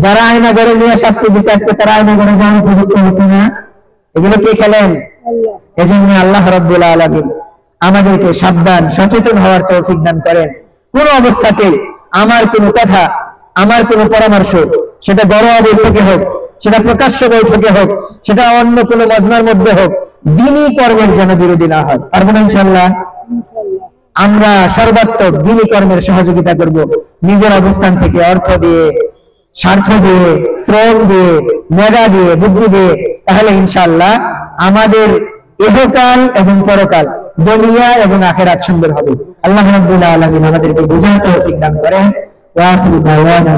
যারা আয়না ঘরে নিয়ে শাস্তি দিচ্ছে, আজকে তারা আয়না ঘরে যাওয়ার উপযুক্ত হয়েছে না? এগুলো কে খেলেন? এজন্য আল্লাহ রাব্বুল আলামিন আমাদেরকে সাবধান, সচেতন হওয়ার তৌফিক দান করেন। কোন অবস্থাতে আমার কোনো কথা, আমার কোনো পরামর্শ, সেটা ঘরোয়া বৈঠকে হোক, সেটা প্রকাশ্য বৈঠকে হোক, সেটা অন্য কোনো মজমার মধ্যে হোক, দ্বীনি কর্মের যেন বিরোধী না হয়। পারবো না ইনশাআল্লাহ? আমরা সর্বাত্মক দ্বীনি কর্মের সহযোগিতা করব, নিজের অবস্থান থেকে, অর্থ দিয়ে, স্বার্থ দিয়ে, শ্রম দিয়ে, মেধা দিয়ে, বুদ্ধি দিয়ে। তাহলে ইনশাআল্লাহ আমাদের ইহকাল এবং পরকাল, দুনিয়া এবং আখিরাত সুন্দর হবে। আল্লাহ রাব্বুল আলামিন আমাদেরকে বুঝার তৌফিক দান করেন। ওয়া আখিরু দাওয়ানা